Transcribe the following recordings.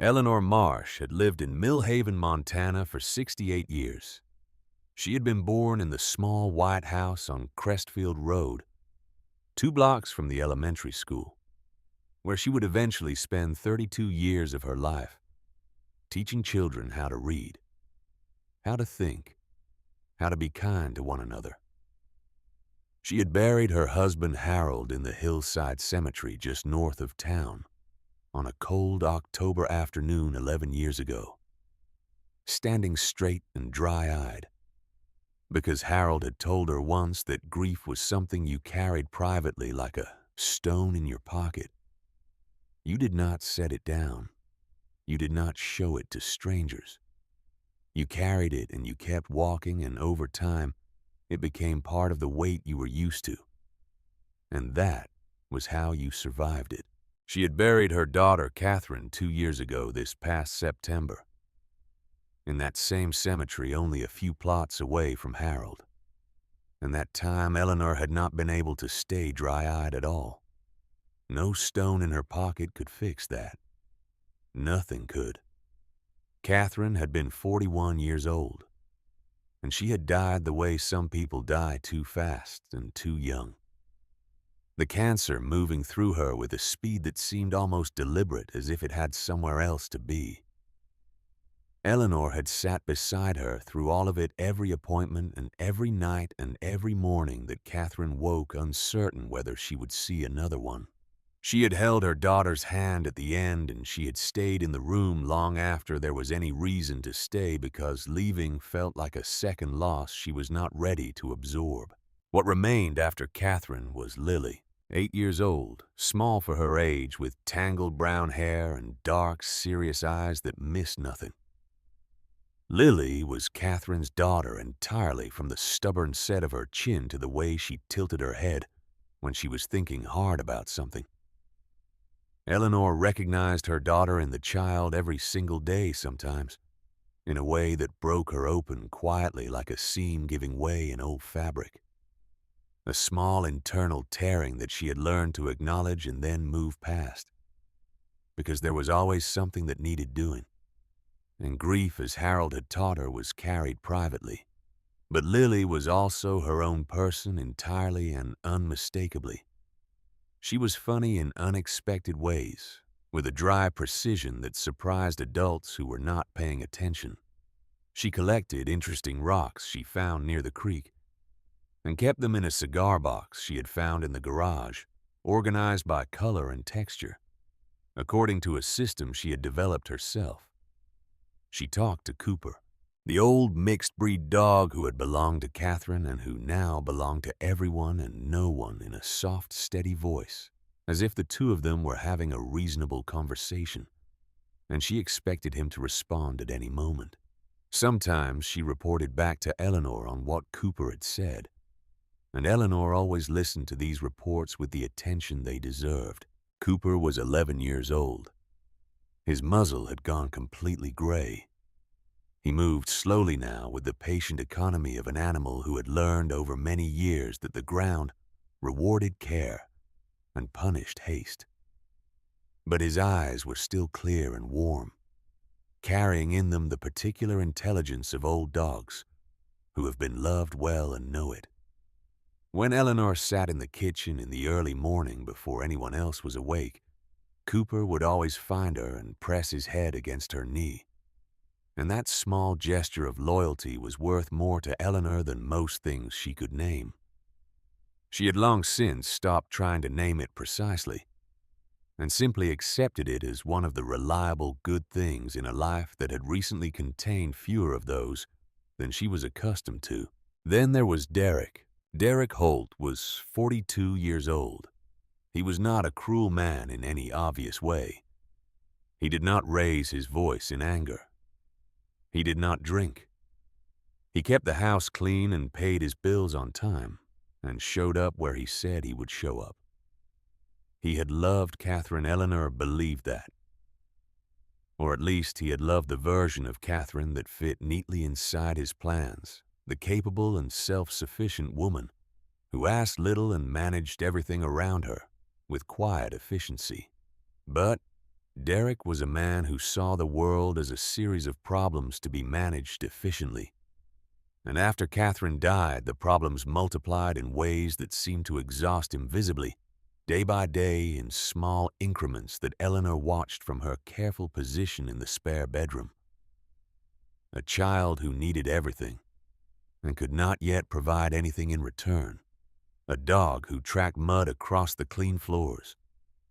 Eleanor Marsh had lived in Millhaven, Montana for 68 years. She had been born in the small white house on Crestfield Road, 2 blocks from the elementary school, where she would eventually spend 32 years of her life, teaching children how to read, how to think, how to be kind to one another. She had buried her husband Harold in the hillside cemetery just north of town on a cold October afternoon 11 years ago, standing straight and dry-eyed, because Harold had told her once that grief was something you carried privately like a stone in your pocket. You did not set it down. You did not show it to strangers. You carried it and you kept walking, and over time, it became part of the weight you were used to. And that was how you survived it. She had buried her daughter, Catherine, 2 years ago this past September, in that same cemetery only a few plots away from Harold. And that time, Eleanor had not been able to stay dry-eyed at all. No stone in her pocket could fix that. Nothing could. Catherine had been 41 years old, and she had died the way some people die, too fast and too young. The cancer moving through her with a speed that seemed almost deliberate, as if it had somewhere else to be. Eleanor had sat beside her through all of it, every appointment and every night and every morning that Catherine woke uncertain whether she would see another one. She had held her daughter's hand at the end, and she had stayed in the room long after there was any reason to stay, because leaving felt like a second loss she was not ready to absorb. What remained after Catherine was Lily, 8 years old, small for her age, with tangled brown hair and dark, serious eyes that missed nothing. Lily was Catherine's daughter entirely, from the stubborn set of her chin to the way she tilted her head when she was thinking hard about something. Eleanor recognized her daughter in the child every single day sometimes, in a way that broke her open quietly like a seam giving way in old fabric. A small internal tearing that she had learned to acknowledge and then move past, because there was always something that needed doing. And grief, as Harold had taught her, was carried privately. But Lily was also her own person entirely and unmistakably. She was funny in unexpected ways, with a dry precision that surprised adults who were not paying attention. She collected interesting rocks she found near the creek and kept them in a cigar box she had found in the garage, organized by color and texture, according to a system she had developed herself. She talked to Cooper, the old mixed-breed dog who had belonged to Catherine and who now belonged to everyone and no one, in a soft, steady voice, as if the two of them were having a reasonable conversation, and she expected him to respond at any moment. Sometimes she reported back to Eleanor on what Cooper had said, and Eleanor always listened to these reports with the attention they deserved. Cooper was 11 years old. His muzzle had gone completely gray. He moved slowly now, with the patient economy of an animal who had learned over many years that the ground rewarded care and punished haste. But his eyes were still clear and warm, carrying in them the particular intelligence of old dogs who have been loved well and know it. When Eleanor sat in the kitchen in the early morning before anyone else was awake, Cooper would always find her and press his head against her knee. And that small gesture of loyalty was worth more to Eleanor than most things she could name. She had long since stopped trying to name it precisely, and simply accepted it as one of the reliable good things in a life that had recently contained fewer of those than she was accustomed to. Then there was Derek. Derek Holt was 42 years old. He was not a cruel man in any obvious way. He did not raise his voice in anger. He did not drink. He kept the house clean and paid his bills on time, and showed up where he said he would show up. He had loved Catherine. Eleanor believed that. Or at least he had loved the version of Catherine that fit neatly inside his plans, the capable and self-sufficient woman who asked little and managed everything around her with quiet efficiency. But Derek was a man who saw the world as a series of problems to be managed efficiently. And after Catherine died, the problems multiplied in ways that seemed to exhaust him visibly, day by day in small increments that Eleanor watched from her careful position in the spare bedroom. A child who needed everything and could not yet provide anything in return. A dog who tracked mud across the clean floors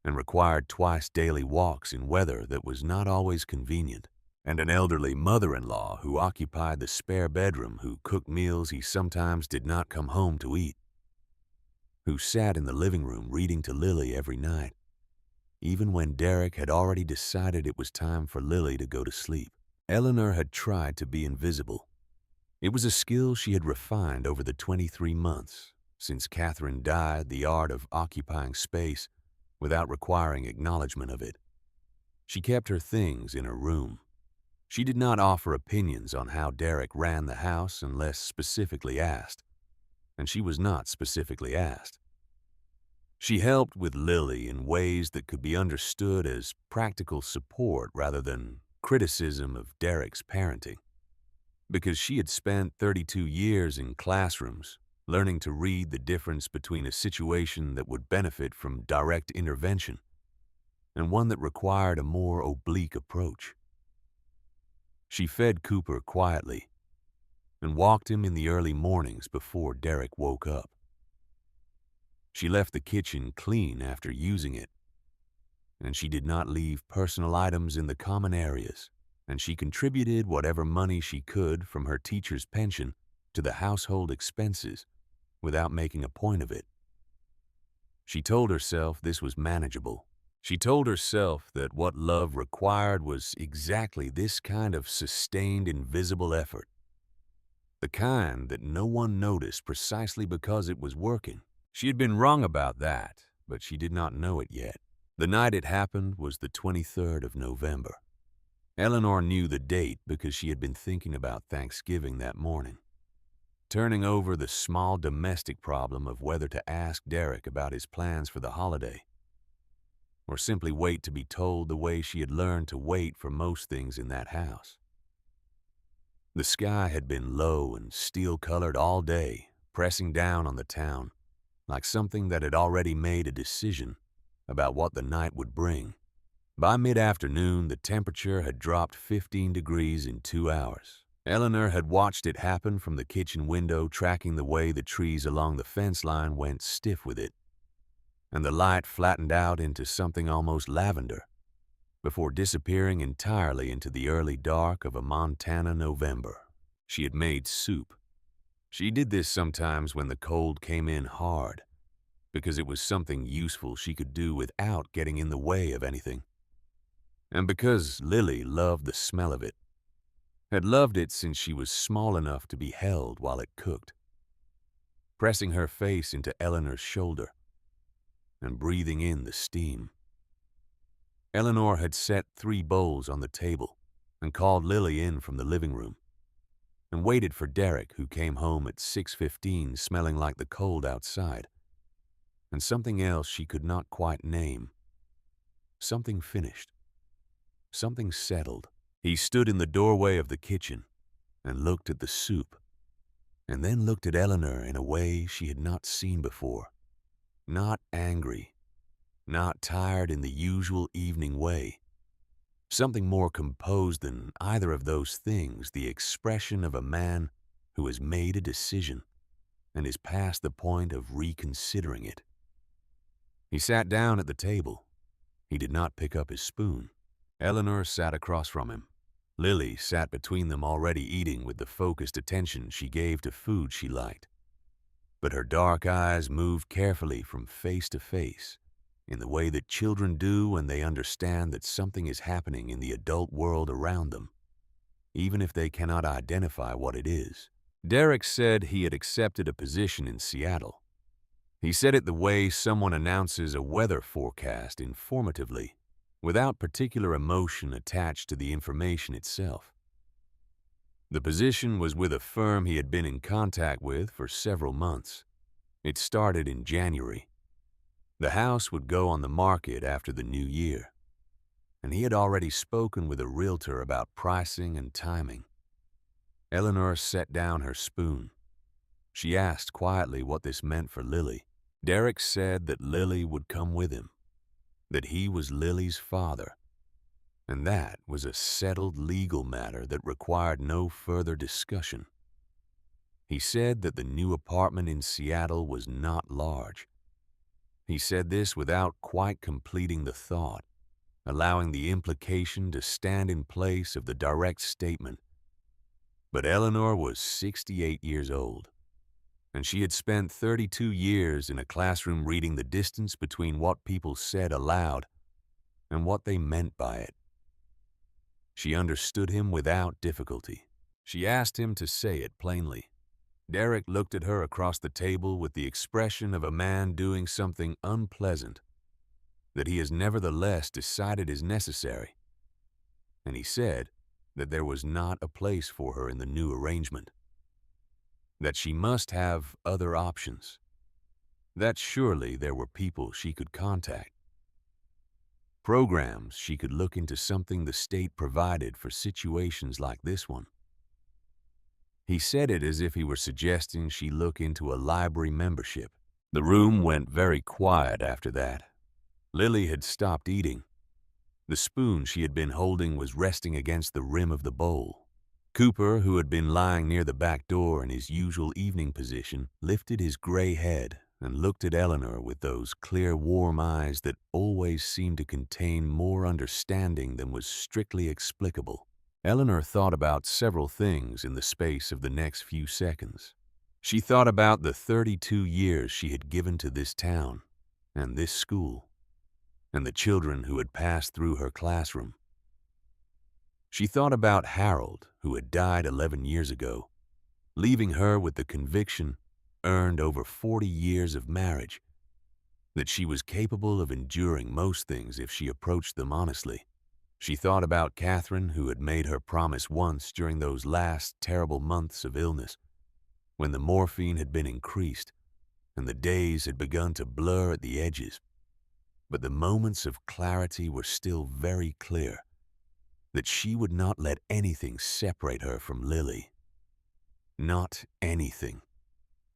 and required twice daily walks in weather that was not always convenient. And an elderly mother-in-law who occupied the spare bedroom, who cooked meals he sometimes did not come home to eat, who sat in the living room reading to Lily every night, even when Derek had already decided it was time for Lily to go to sleep. Eleanor had tried to be invisible. It was a skill she had refined over the 23 months since Catherine died, the art of occupying space without requiring acknowledgement of it. She kept her things in her room. She did not offer opinions on how Derek ran the house unless specifically asked, and she was not specifically asked. She helped with Lily in ways that could be understood as practical support rather than criticism of Derek's parenting, because she had spent 32 years in classrooms learning to read the difference between a situation that would benefit from direct intervention and one that required a more oblique approach. She fed Cooper quietly and walked him in the early mornings before Derek woke up. She left the kitchen clean after using it, and she did not leave personal items in the common areas, and she contributed whatever money she could from her teacher's pension to the household expenses without making a point of it. She told herself this was manageable. She told herself that what love required was exactly this kind of sustained, invisible effort. The kind that no one noticed precisely because it was working. She had been wrong about that, but she did not know it yet. The night it happened was the 23rd of November. Eleanor knew the date because she had been thinking about Thanksgiving that morning, turning over the small domestic problem of whether to ask Derek about his plans for the holiday, or simply wait to be told the way she had learned to wait for most things in that house. The sky had been low and steel-colored all day, pressing down on the town, like something that had already made a decision about what the night would bring. By mid-afternoon, the temperature had dropped 15 degrees in 2 hours. Eleanor had watched it happen from the kitchen window, tracking the way the trees along the fence line went stiff with it, and the light flattened out into something almost lavender, before disappearing entirely into the early dark of a Montana November. She had made soup. She did this sometimes when the cold came in hard, because it was something useful she could do without getting in the way of anything. And because Lily loved the smell of it, had loved it since she was small enough to be held while it cooked, pressing her face into Eleanor's shoulder and breathing in the steam. Eleanor had set 3 bowls on the table and called Lily in from the living room and waited for Derek, who came home at 6:15 smelling like the cold outside, and something else she could not quite name. Something finished. Something settled. He stood in the doorway of the kitchen and looked at the soup, and then looked at Eleanor in a way she had not seen before. Not angry, not tired in the usual evening way. Something more composed than either of those things, the expression of a man who has made a decision and is past the point of reconsidering it. He sat down at the table. He did not pick up his spoon. Eleanor sat across from him. Lily sat between them, already eating with the focused attention she gave to food she liked. But her dark eyes moved carefully from face to face, in the way that children do when they understand that something is happening in the adult world around them, even if they cannot identify what it is. Derek said he had accepted a position in Seattle. He said it the way someone announces a weather forecast, informatively, without particular emotion attached to the information itself. The position was with a firm he had been in contact with for several months. It started in January. The house would go on the market after the new year. and he had already spoken with a realtor about pricing and timing. Eleanor set down her spoon. She asked quietly what this meant for Lily. Derek said that Lily would come with him, that he was Lily's father, and that was a settled legal matter that required no further discussion. He said that the new apartment in Seattle was not large. He said this without quite completing the thought, allowing the implication to stand in place of the direct statement. But Eleanor was 68 years old, and she had spent 32 years in a classroom reading the distance between what people said aloud and what they meant by it. She understood him without difficulty. She asked him to say it plainly. Derek looked at her across the table with the expression of a man doing something unpleasant that he has nevertheless decided is necessary, and he said that there was not a place for her in the new arrangement, that she must have other options, that surely there were people she could contact, programs she could look into, something the state provided for situations like this one. He said it as if he were suggesting she look into a library membership. The room went very quiet after that. Lily had stopped eating. The spoon she had been holding was resting against the rim of the bowl. Cooper, who had been lying near the back door in his usual evening position, lifted his gray head and looked at Eleanor with those clear, warm eyes that always seemed to contain more understanding than was strictly explicable. Eleanor thought about several things in the space of the next few seconds. She thought about the 32 years she had given to this town and this school, and the children who had passed through her classroom. She thought about Harold, who had died 11 years ago, leaving her with the conviction, earned over 40 years of marriage, that she was capable of enduring most things if she approached them honestly. She thought about Catherine, who had made her promise once during those last terrible months of illness, when the morphine had been increased and the days had begun to blur at the edges. But the moments of clarity were still very clear, that she would not let anything separate her from Lily. Not anything.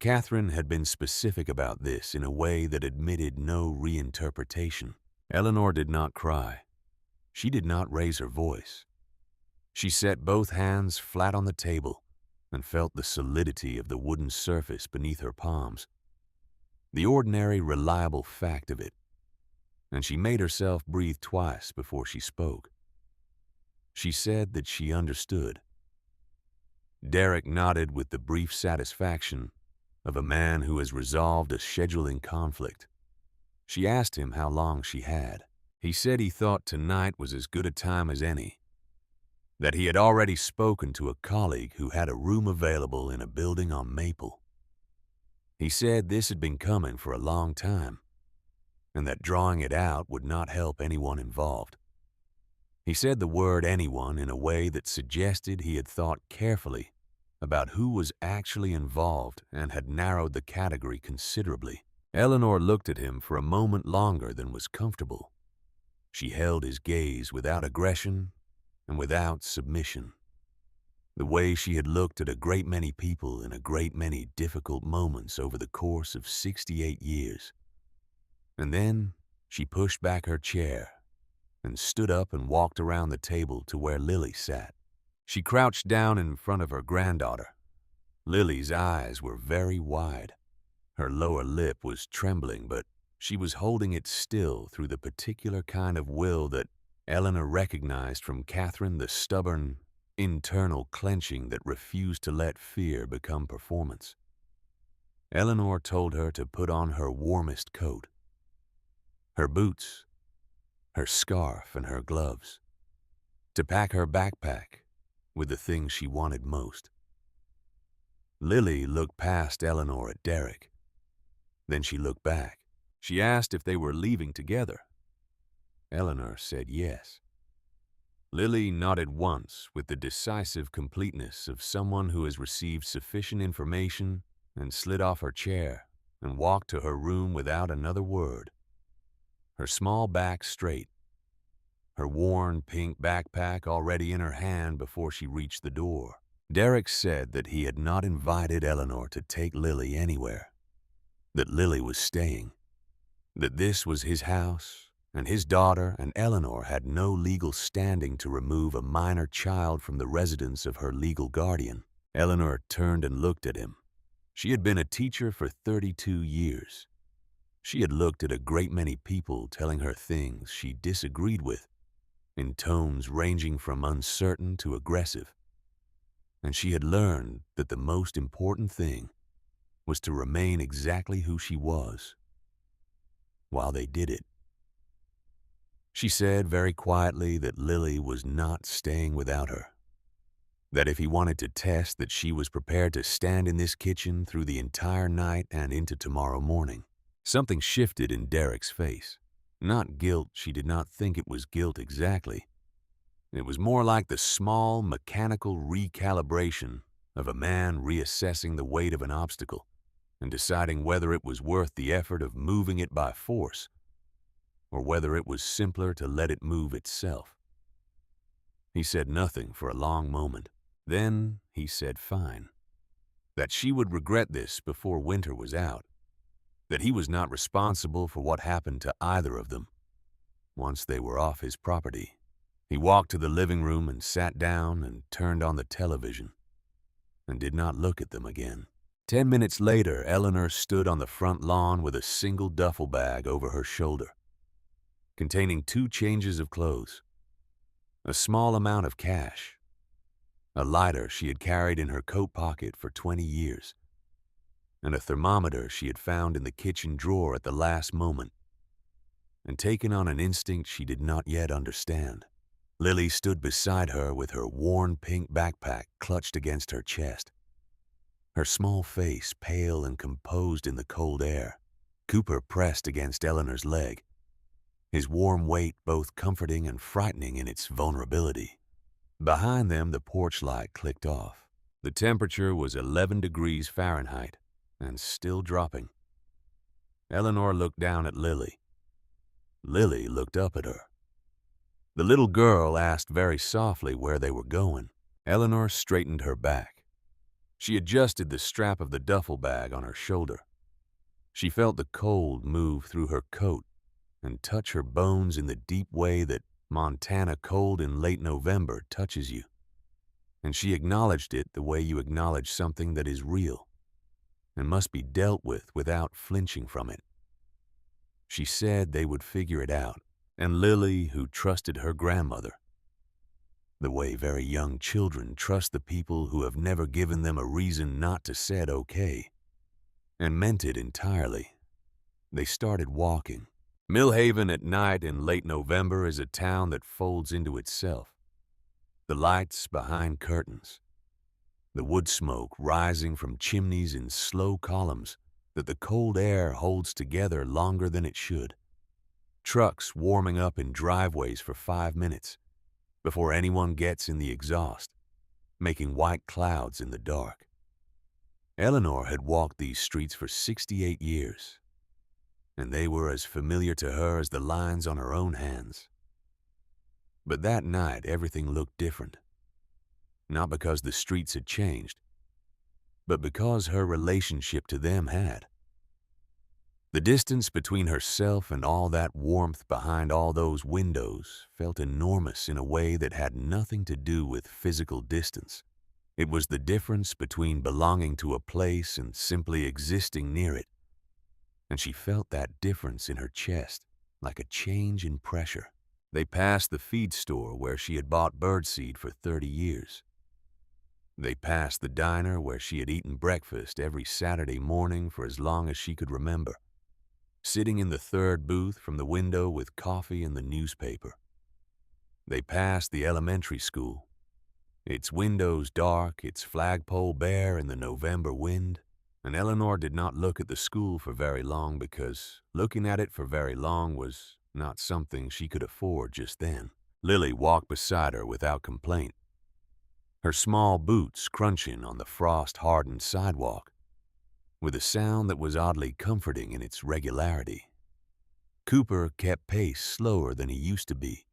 Catherine had been specific about this in a way that admitted no reinterpretation. Eleanor did not cry. She did not raise her voice. She set both hands flat on the table and felt the solidity of the wooden surface beneath her palms, the ordinary, reliable fact of it, and she made herself breathe twice before she spoke. She said that she understood. Derek nodded with the brief satisfaction of a man who has resolved a scheduling conflict. She asked him how long she had. He said he thought tonight was as good a time as any, that he had already spoken to a colleague who had a room available in a building on Maple. He said this had been coming for a long time, and that drawing it out would not help anyone involved. He said the word anyone in a way that suggested he had thought carefully about who was actually involved and had narrowed the category considerably. Eleanor looked at him for a moment longer than was comfortable. She held his gaze without aggression and without submission, the way she had looked at a great many people in a great many difficult moments over the course of 68 years. And then she pushed back her chair and stood up and walked around the table to where Lily sat. She crouched down in front of her granddaughter. Lily's eyes were very wide. Her lower lip was trembling, but she was holding it still through the particular kind of will that Eleanor recognized from Catherine, the stubborn, internal clenching that refused to let fear become performance. Eleanor told her to put on her warmest coat, her boots, her scarf, and her gloves, to pack her backpack with the things she wanted most. Lily looked past Eleanor at Derek. Then she looked back. She asked if they were leaving together. Eleanor said yes. Lily nodded once with the decisive completeness of someone who has received sufficient information and slid off her chair and walked to her room without another word, her small back straight, her worn pink backpack already in her hand before she reached the door. Derek said that he had not invited Eleanor to take Lily anywhere, that Lily was staying, that this was his house, and his daughter and Eleanor had no legal standing to remove a minor child from the residence of her legal guardian. Eleanor turned and looked at him. She had been a teacher for 32 years. She had looked at a great many people telling her things she disagreed with, in tones ranging from uncertain to aggressive. And she had learned that the most important thing was to remain exactly who she was while they did it. She said very quietly that Lily was not staying without her, that if he wanted to test that she was prepared to stand in this kitchen through the entire night and into tomorrow morning. Something shifted in Derek's face. Not guilt, she did not think it was guilt exactly. It was more like the small, mechanical recalibration of a man reassessing the weight of an obstacle and deciding whether it was worth the effort of moving it by force or whether it was simpler to let it move itself. He said nothing for a long moment. Then he said fine, that she would regret this before winter was out, that he was not responsible for what happened to either of them once they were off his property. He walked to the living room and sat down and turned on the television and did not look at them again. 10 minutes later, Eleanor stood on the front lawn with a single duffel bag over her shoulder, containing 2 changes of clothes, a small amount of cash, a lighter she had carried in her coat pocket for 20 years, and a thermometer she had found in the kitchen drawer at the last moment and taken on an instinct she did not yet understand. Lily stood beside her with her worn pink backpack clutched against her chest, her small face pale and composed in the cold air. Cooper pressed against Eleanor's leg, his warm weight both comforting and frightening in its vulnerability. Behind them, the porch light clicked off. The temperature was 11 degrees Fahrenheit and still dropping. Eleanor looked down at Lily. Lily looked up at her. The little girl asked very softly where they were going. Eleanor straightened her back. She adjusted the strap of the duffel bag on her shoulder. She felt the cold move through her coat and touch her bones in the deep way that Montana cold in late November touches you. And she acknowledged it the way you acknowledge something that is real and must be dealt with without flinching from it. She said they would figure it out, and Lily, who trusted her grandmother, the way very young children trust the people who have never given them a reason not to said okay, and meant it entirely, they started walking. Millhaven at night in late November is a town that folds into itself. The lights behind curtains, the wood smoke rising from chimneys in slow columns that the cold air holds together longer than it should. Trucks warming up in driveways for 5 minutes before anyone gets in the exhaust, making white clouds in the dark. Eleanor had walked these streets for 68 years, and they were as familiar to her as the lines on her own hands. But that night, everything looked different. Not because the streets had changed, but because her relationship to them had. The distance between herself and all that warmth behind all those windows felt enormous in a way that had nothing to do with physical distance. It was the difference between belonging to a place and simply existing near it. And she felt that difference in her chest, like a change in pressure. They passed the feed store where she had bought birdseed for 30 years. They passed the diner where she had eaten breakfast every Saturday morning for as long as she could remember, sitting in the third booth from the window with coffee and the newspaper. They passed the elementary school, its windows dark, its flagpole bare in the November wind, and Eleanor did not look at the school for very long because looking at it for very long was not something she could afford just then. Lily walked beside her without complaint, her small boots crunching on the frost-hardened sidewalk, with a sound that was oddly comforting in its regularity. Cooper kept pace slower than he used to be,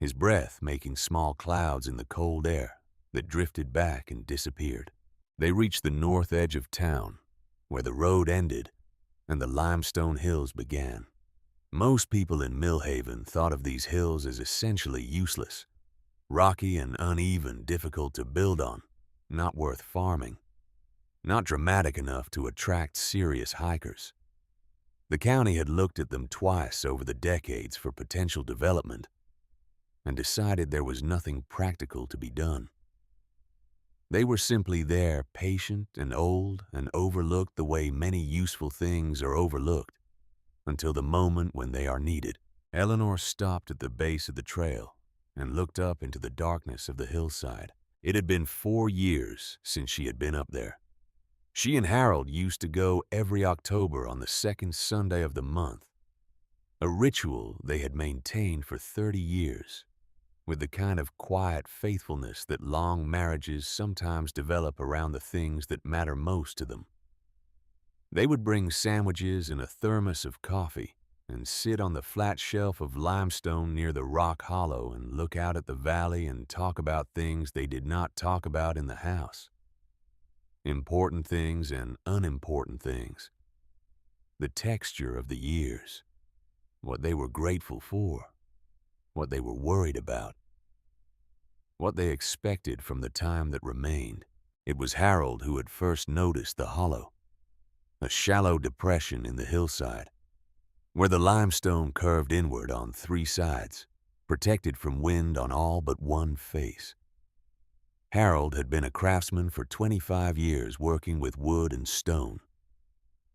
his breath making small clouds in the cold air that drifted back and disappeared. They reached the north edge of town, where the road ended and the limestone hills began. Most people in Millhaven thought of these hills as essentially useless, rocky and uneven, difficult to build on, not worth farming, not dramatic enough to attract serious hikers. The county had looked at them twice over the decades for potential development and decided there was nothing practical to be done. They were simply there, patient and old and overlooked the way many useful things are overlooked, until the moment when they are needed. Eleanor stopped at the base of the trail and looked up into the darkness of the hillside. It had been 4 years since she had been up there. She and Harold used to go every October on the second Sunday of the month, a ritual they had maintained for 30 years, with the kind of quiet faithfulness that long marriages sometimes develop around the things that matter most to them. They would bring sandwiches and a thermos of coffee and sit on the flat shelf of limestone near the rock hollow and look out at the valley and talk about things they did not talk about in the house. Important things and unimportant things. The texture of the years. What they were grateful for. What they were worried about. What they expected from the time that remained. It was Harold who had first noticed the hollow. A shallow depression in the hillside, where the limestone curved inward on 3 sides, protected from wind on all but one face. Harold had been a craftsman for 25 years working with wood and stone,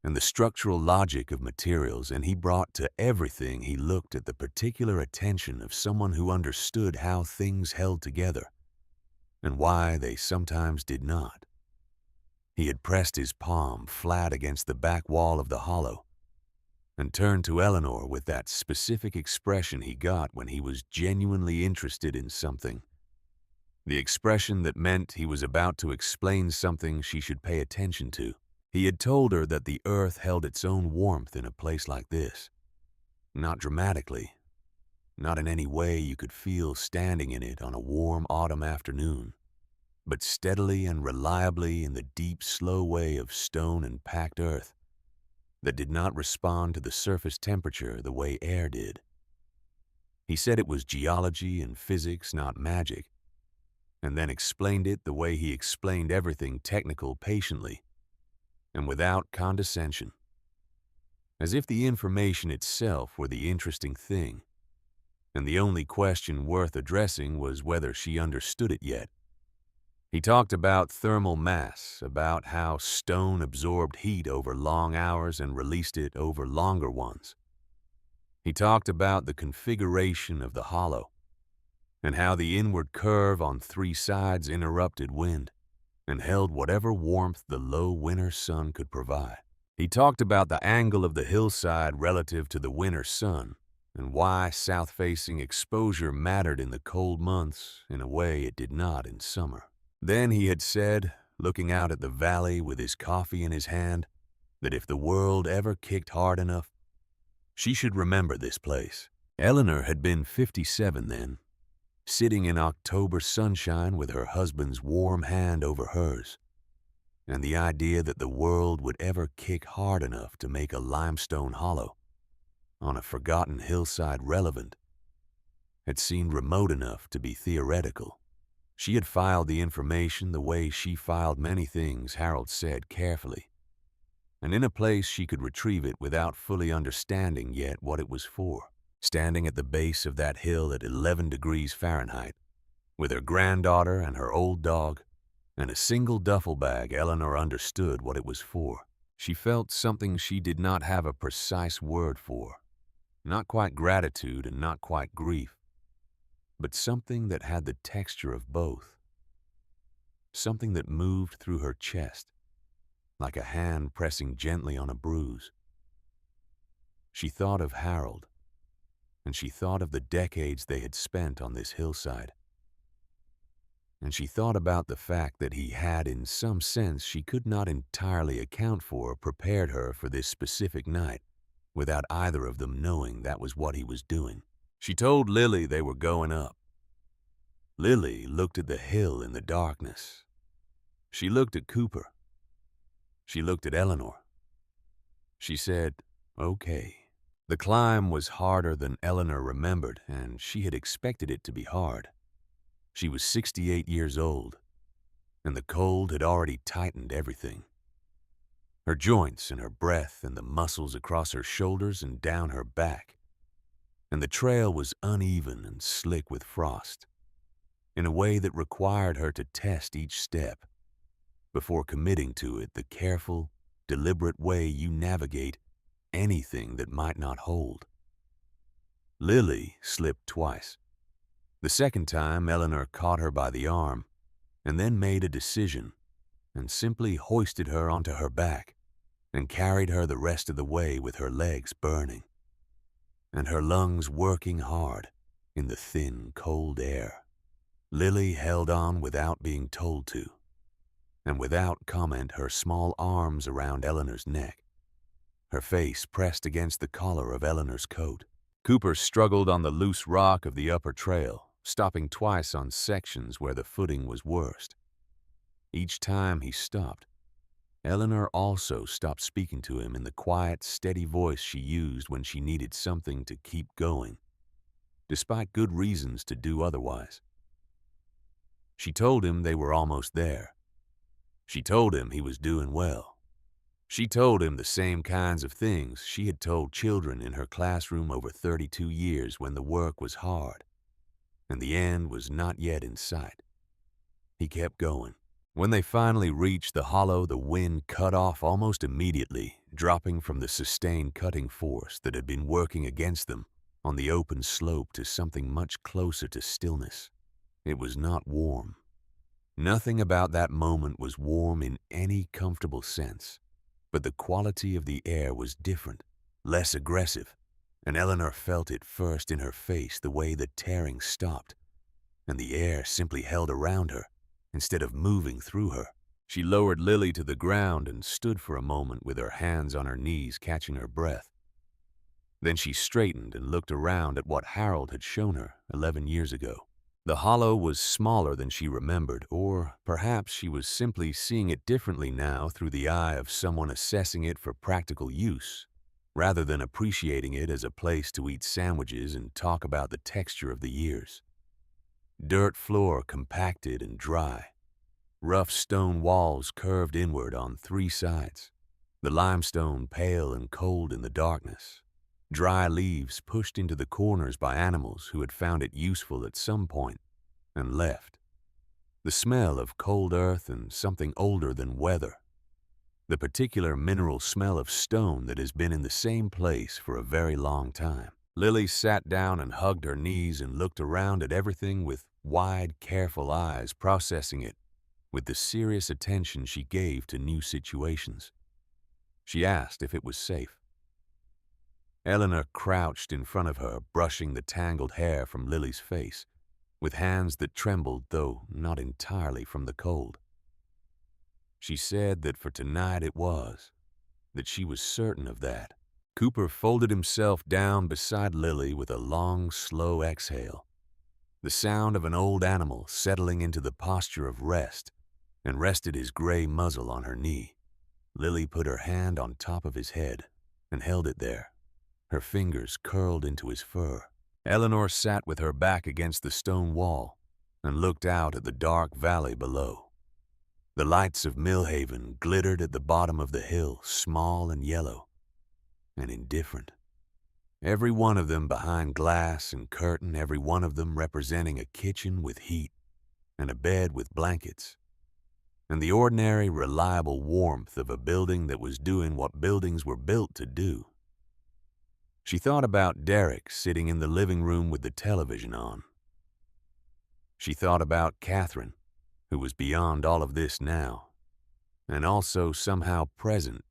and the structural logic of materials, and he brought to everything he looked at the particular attention of someone who understood how things held together, and why they sometimes did not. He had pressed his palm flat against the back wall of the hollow and turned to Eleanor with that specific expression he got when he was genuinely interested in something. The expression that meant he was about to explain something she should pay attention to. He had told her that the earth held its own warmth in a place like this. Not dramatically, not in any way you could feel standing in it on a warm autumn afternoon, but steadily and reliably in the deep, slow way of stone and packed earth that did not respond to the surface temperature the way air did. He said it was geology and physics, not magic, and then explained it the way he explained everything technical, patiently and without condescension, as if the information itself were the interesting thing, and the only question worth addressing was whether she understood it yet. He talked about thermal mass, about how stone absorbed heat over long hours and released it over longer ones. He talked about the configuration of the hollow, and how the inward curve on 3 sides interrupted wind and held whatever warmth the low winter sun could provide. He talked about the angle of the hillside relative to the winter sun, and why south-facing exposure mattered in the cold months in a way it did not in summer. Then he had said, looking out at the valley with his coffee in his hand, that if the world ever kicked hard enough, she should remember this place. Eleanor had been 57 then, sitting in October sunshine with her husband's warm hand over hers, and the idea that the world would ever kick hard enough to make a limestone hollow on a forgotten hillside relevant had seemed remote enough to be theoretical. She had filed the information the way she filed many things, Harold said carefully, and in a place she could retrieve it without fully understanding yet what it was for. Standing at the base of that hill at 11 degrees Fahrenheit, with her granddaughter and her old dog, and a single duffel bag, Eleanor understood what it was for. She felt something she did not have a precise word for, not quite gratitude and not quite grief, but something that had the texture of both, something that moved through her chest, like a hand pressing gently on a bruise. She thought of Harold, and she thought of the decades they had spent on this hillside. And she thought about the fact that he had, in some sense she could not entirely account for, prepared her for this specific night, without either of them knowing that was what he was doing. She told Lily they were going up, Lily looked at the hill in the darkness. She looked at Cooper. She looked at Eleanor. She said, "Okay." The climb was harder than Eleanor remembered, and she had expected it to be hard. She was 68 years old, and the cold had already tightened everything. Her joints and her breath and the muscles across her shoulders and down her back. And the trail was uneven and slick with frost, in a way that required her to test each step before committing to it the careful, deliberate way you navigate anything that might not hold. Lily slipped twice. The second time, Eleanor caught her by the arm and then made a decision and simply hoisted her onto her back and carried her the rest of the way with her legs burning and her lungs working hard in the thin, cold air. Lily held on without being told to, and without comment, her small arms around Eleanor's neck, her face pressed against the collar of Eleanor's coat. Cooper struggled on the loose rock of the upper trail, stopping twice on sections where the footing was worst. Each time he stopped, Eleanor also stopped speaking to him in the quiet, steady voice she used when she needed something to keep going, despite good reasons to do otherwise. She told him they were almost there. She told him he was doing well. She told him the same kinds of things she had told children in her classroom over 32 years when the work was hard and the end was not yet in sight. He kept going. When they finally reached the hollow, the wind cut off almost immediately, dropping from the sustained cutting force that had been working against them on the open slope to something much closer to stillness. It was not warm. Nothing about that moment was warm in any comfortable sense, but the quality of the air was different, less aggressive, and Eleanor felt it first in her face the way the tearing stopped, and the air simply held around her instead of moving through her. She lowered Lily to the ground and stood for a moment with her hands on her knees catching her breath. Then she straightened and looked around at what Harold had shown her 11 years ago. The hollow was smaller than she remembered, or perhaps she was simply seeing it differently now through the eye of someone assessing it for practical use, rather than appreciating it as a place to eat sandwiches and talk about the texture of the years. Dirt floor compacted and dry. Rough stone walls curved inward on 3 sides. The limestone pale and cold in the darkness. Dry leaves pushed into the corners by animals who had found it useful at some point and left. The smell of cold earth and something older than weather. The particular mineral smell of stone that has been in the same place for a very long time. Lily sat down and hugged her knees and looked around at everything with wide, careful eyes, processing it with the serious attention she gave to new situations. She asked if it was safe. Eleanor crouched in front of her, brushing the tangled hair from Lily's face, with hands that trembled, though not entirely from the cold. She said that for tonight it was, that she was certain of that. Cooper folded himself down beside Lily with a long, slow exhale, the sound of an old animal settling into the posture of rest, and rested his gray muzzle on her knee. Lily put her hand on top of his head and held it there, her fingers curled into his fur. Eleanor sat with her back against the stone wall and looked out at the dark valley below. The lights of Millhaven glittered at the bottom of the hill, small and yellow and indifferent. Every one of them behind glass and curtain, every one of them representing a kitchen with heat and a bed with blankets, and the ordinary, reliable warmth of a building that was doing what buildings were built to do. She thought about Derek sitting in the living room with the television on. She thought about Catherine, who was beyond all of this now, and also somehow present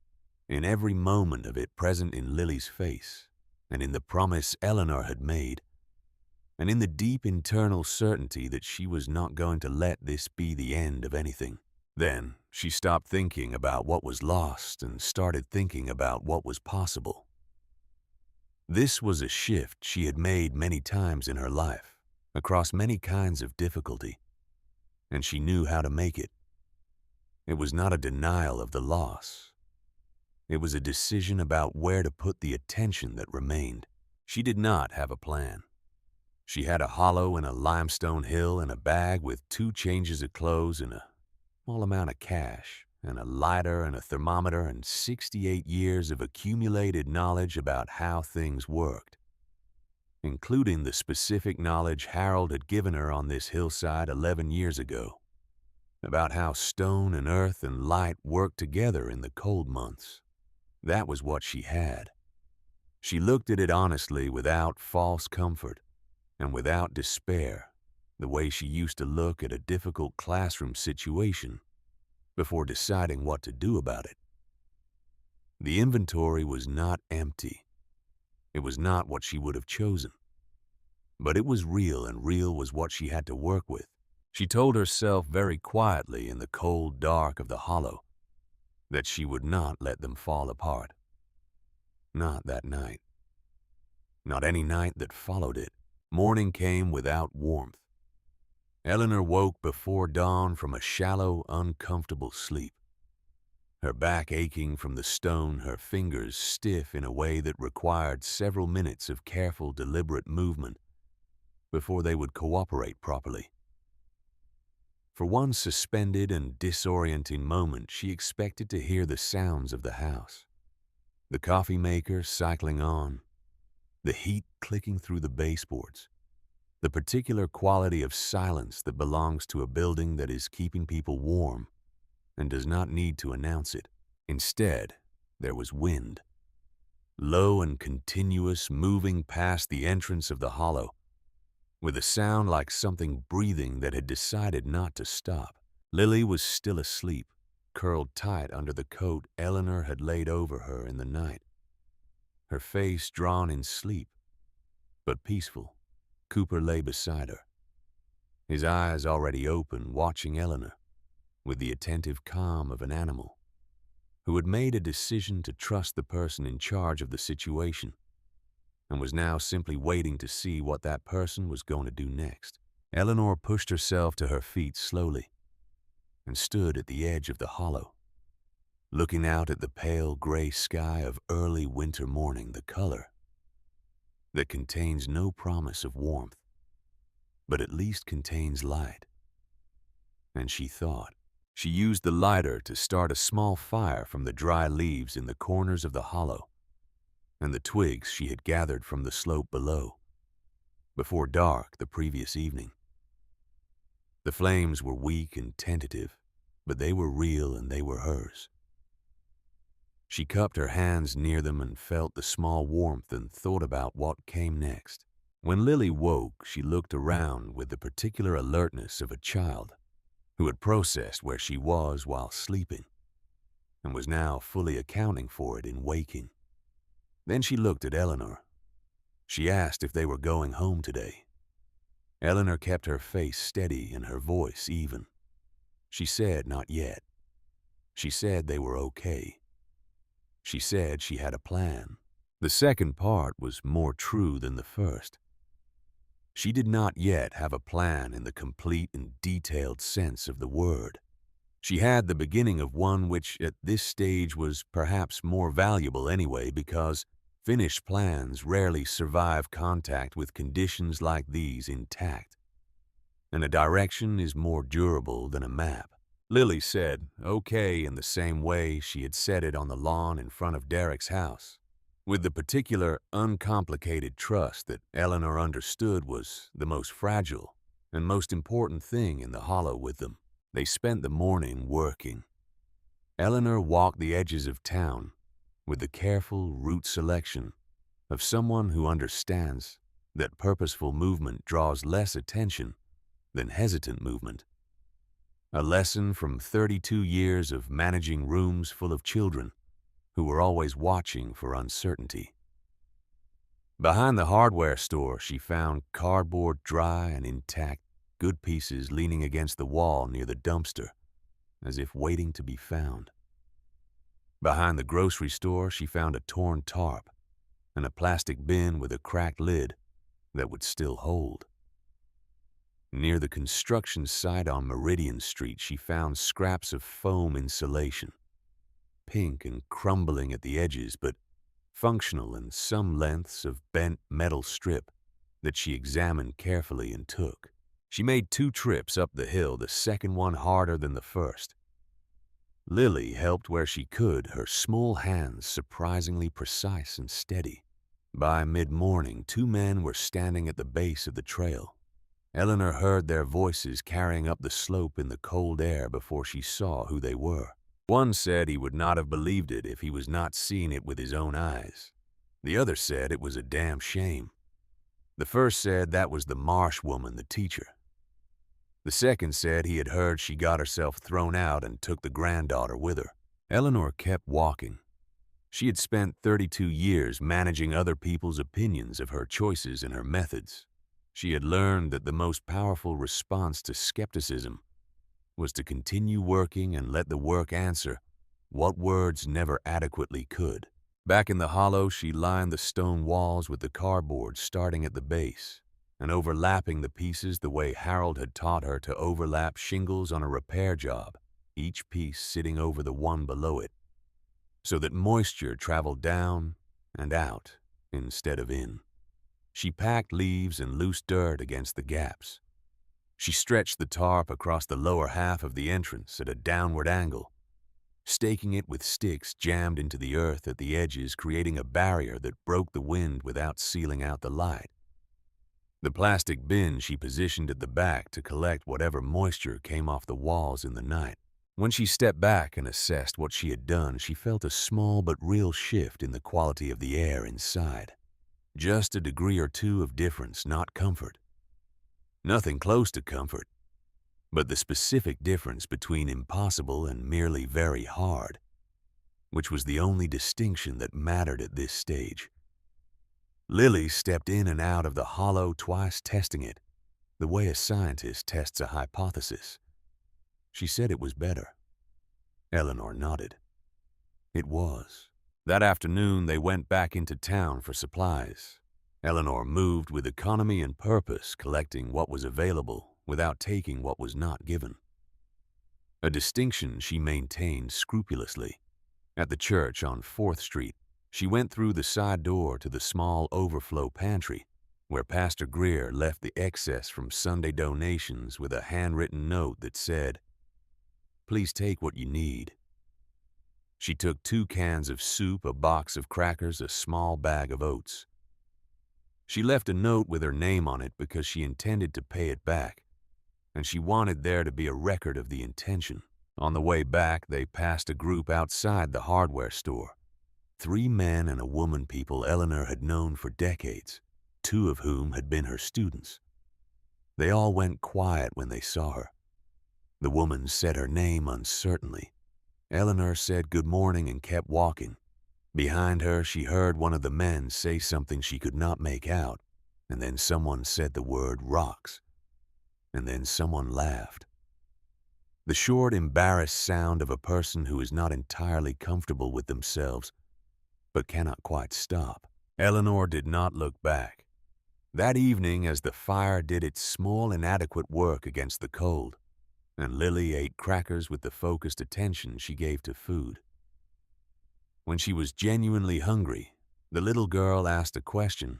in every moment of it, present in Lily's face, and in the promise Eleanor had made, and in the deep internal certainty that she was not going to let this be the end of anything. Then she stopped thinking about what was lost and started thinking about what was possible. This was a shift she had made many times in her life, across many kinds of difficulty, and she knew how to make it. It was not a denial of the loss. It was a decision about where to put the attention that remained. She did not have a plan. She had a hollow in a limestone hill and a bag with 2 changes of clothes and a small amount of cash and a lighter and a thermometer and 68 years of accumulated knowledge about how things worked, including the specific knowledge Harold had given her on this hillside 11 years ago, about how stone and earth and light worked together in the cold months. That was what she had. She looked at it honestly, without false comfort and without despair, the way she used to look at a difficult classroom situation before deciding what to do about it. The inventory was not empty. It was not what she would have chosen. But it was real, and real was what she had to work with. She told herself very quietly in the cold dark of the hollow that she would not let them fall apart. Not that night. Not any night that followed it. Morning came without warmth. Eleanor woke before dawn from a shallow, uncomfortable sleep. Her back aching from the stone, her fingers stiff in a way that required several minutes of careful, deliberate movement before they would cooperate properly. For one suspended and disorienting moment, she expected to hear the sounds of the house. The coffee maker cycling on, the heat clicking through the baseboards, the particular quality of silence that belongs to a building that is keeping people warm and does not need to announce it. Instead, there was wind, low and continuous, moving past the entrance of the hollow, with a sound like something breathing that had decided not to stop. Lily was still asleep, curled tight under the coat Eleanor had laid over her in the night, her face drawn in sleep, but peaceful. Cooper lay beside her, his eyes already open, watching Eleanor with the attentive calm of an animal who had made a decision to trust the person in charge of the situation and was now simply waiting to see what that person was going to do next. Eleanor pushed herself to her feet slowly and stood at the edge of the hollow, looking out at the pale gray sky of early winter morning, the color that contains no promise of warmth, but at least contains light. And she thought. She used the lighter to start a small fire from the dry leaves in the corners of the hollow and the twigs she had gathered from the slope below, before dark the previous evening. The flames were weak and tentative, but they were real and they were hers. She cupped her hands near them and felt the small warmth and thought about what came next. When Lily woke, she looked around with the particular alertness of a child who had processed where she was while sleeping and was now fully accounting for it in waking. Then she looked at Eleanor. She asked if they were going home today. Eleanor kept her face steady and her voice even. She said not yet. She said they were okay. She said she had a plan. The second part was more true than the first. She did not yet have a plan in the complete and detailed sense of the word. She had the beginning of one, which at this stage was perhaps more valuable anyway, because finished plans rarely survive contact with conditions like these intact, and a direction is more durable than a map. Lily said okay in the same way she had said it on the lawn in front of Derek's house, with the particular uncomplicated trust that Eleanor understood was the most fragile and most important thing in the hollow with them. They spent the morning working. Eleanor walked the edges of town with the careful route selection of someone who understands that purposeful movement draws less attention than hesitant movement. A lesson from 32 years of managing rooms full of children who were always watching for uncertainty. Behind the hardware store, she found cardboard dry and intact, good pieces leaning against the wall near the dumpster, as if waiting to be found. Behind the grocery store, she found a torn tarp and a plastic bin with a cracked lid that would still hold. Near the construction site on Meridian Street, she found scraps of foam insulation, pink and crumbling at the edges, but functional, and some lengths of bent metal strip that she examined carefully and took. She made 2 trips up the hill, the second one harder than the first. Lily helped where she could, her small hands surprisingly precise and steady. By mid-morning, 2 men were standing at the base of the trail. Eleanor heard their voices carrying up the slope in the cold air before she saw who they were. One said he would not have believed it if he was not seeing it with his own eyes. The other said it was a damn shame. The first said that was the Marsh woman, the teacher. The second said he had heard she got herself thrown out and took the granddaughter with her. Eleanor kept walking. She had spent 32 years managing other people's opinions of her choices and her methods. She had learned that the most powerful response to skepticism was to continue working and let the work answer what words never adequately could. Back in the hollow, she lined the stone walls with the cardboard starting at the base and overlapping the pieces the way Harold had taught her to overlap shingles on a repair job, each piece sitting over the one below it, so that moisture traveled down and out instead of in. She packed leaves and loose dirt against the gaps. She stretched the tarp across the lower half of the entrance at a downward angle, staking it with sticks jammed into the earth at the edges, creating a barrier that broke the wind without sealing out the light. The plastic bin she positioned at the back to collect whatever moisture came off the walls in the night. When she stepped back and assessed what she had done, she felt a small but real shift in the quality of the air inside. Just a degree or 2 of difference, not comfort. Nothing close to comfort, but the specific difference between impossible and merely very hard, which was the only distinction that mattered at this stage. Lily stepped in and out of the hollow, twice testing it, the way a scientist tests a hypothesis. She said it was better. Eleanor nodded. It was. That afternoon, they went back into town for supplies. Eleanor moved with economy and purpose, collecting what was available without taking what was not given. A distinction she maintained scrupulously. At the church on 4th Street, she went through the side door to the small overflow pantry, where Pastor Greer left the excess from Sunday donations with a handwritten note that said, "Please take what you need." She took 2 cans of soup, a box of crackers, a small bag of oats. She left a note with her name on it because she intended to pay it back, and she wanted there to be a record of the intention. On the way back, they passed a group outside the hardware store. 3 men and a woman people Eleanor had known for decades, 2 of whom had been her students. They all went quiet when they saw her. The woman said her name uncertainly. Eleanor said good morning and kept walking. Behind her, she heard one of the men say something she could not make out, and then someone said the word rocks, and then someone laughed. The short, embarrassed sound of a person who is not entirely comfortable with themselves, but cannot quite stop. Eleanor did not look back. That evening, as the fire did its small, inadequate work against the cold, and Lily ate crackers with the focused attention she gave to food. When she was genuinely hungry, the little girl asked a question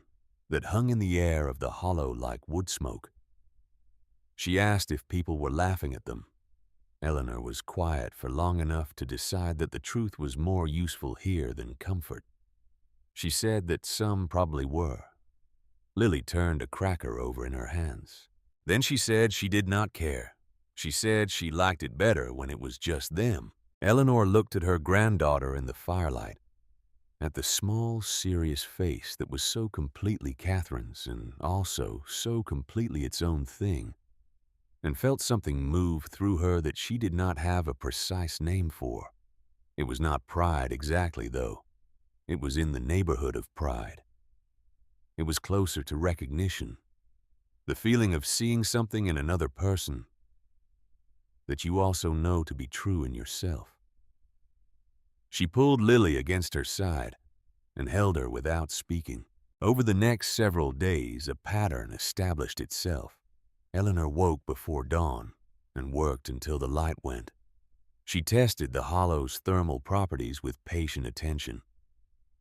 that hung in the air of the hollow like wood smoke. She asked if people were laughing at them. Eleanor was quiet for long enough to decide that the truth was more useful here than comfort. She said that some probably were. Lily turned a cracker over in her hands. Then she said she did not care. She said she liked it better when it was just them. Eleanor looked at her granddaughter in the firelight, at the small, serious face that was so completely Catherine's and also so completely its own thing, and felt something move through her that she did not have a precise name for. It was not pride exactly, though. It was in the neighborhood of pride. It was closer to recognition, the feeling of seeing something in another person that you also know to be true in yourself. She pulled Lily against her side and held her without speaking. Over the next several days, a pattern established itself. Eleanor woke before dawn and worked until the light went. She tested the hollow's thermal properties with patient attention,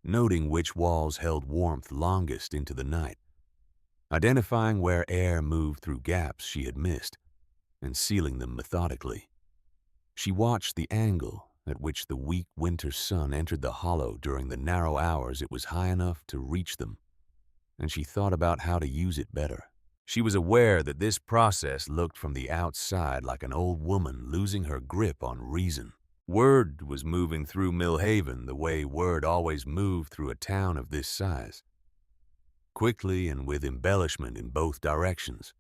noting which walls held warmth longest into the night, identifying where air moved through gaps she had missed, and sealing them methodically. She watched the angle at which the weak winter sun entered the hollow during the narrow hours it was high enough to reach them, and she thought about how to use it better. She was aware that this process looked from the outside like an old woman losing her grip on reason. Word was moving through Millhaven the way word always moved through a town of this size, quickly and with embellishment in both directions,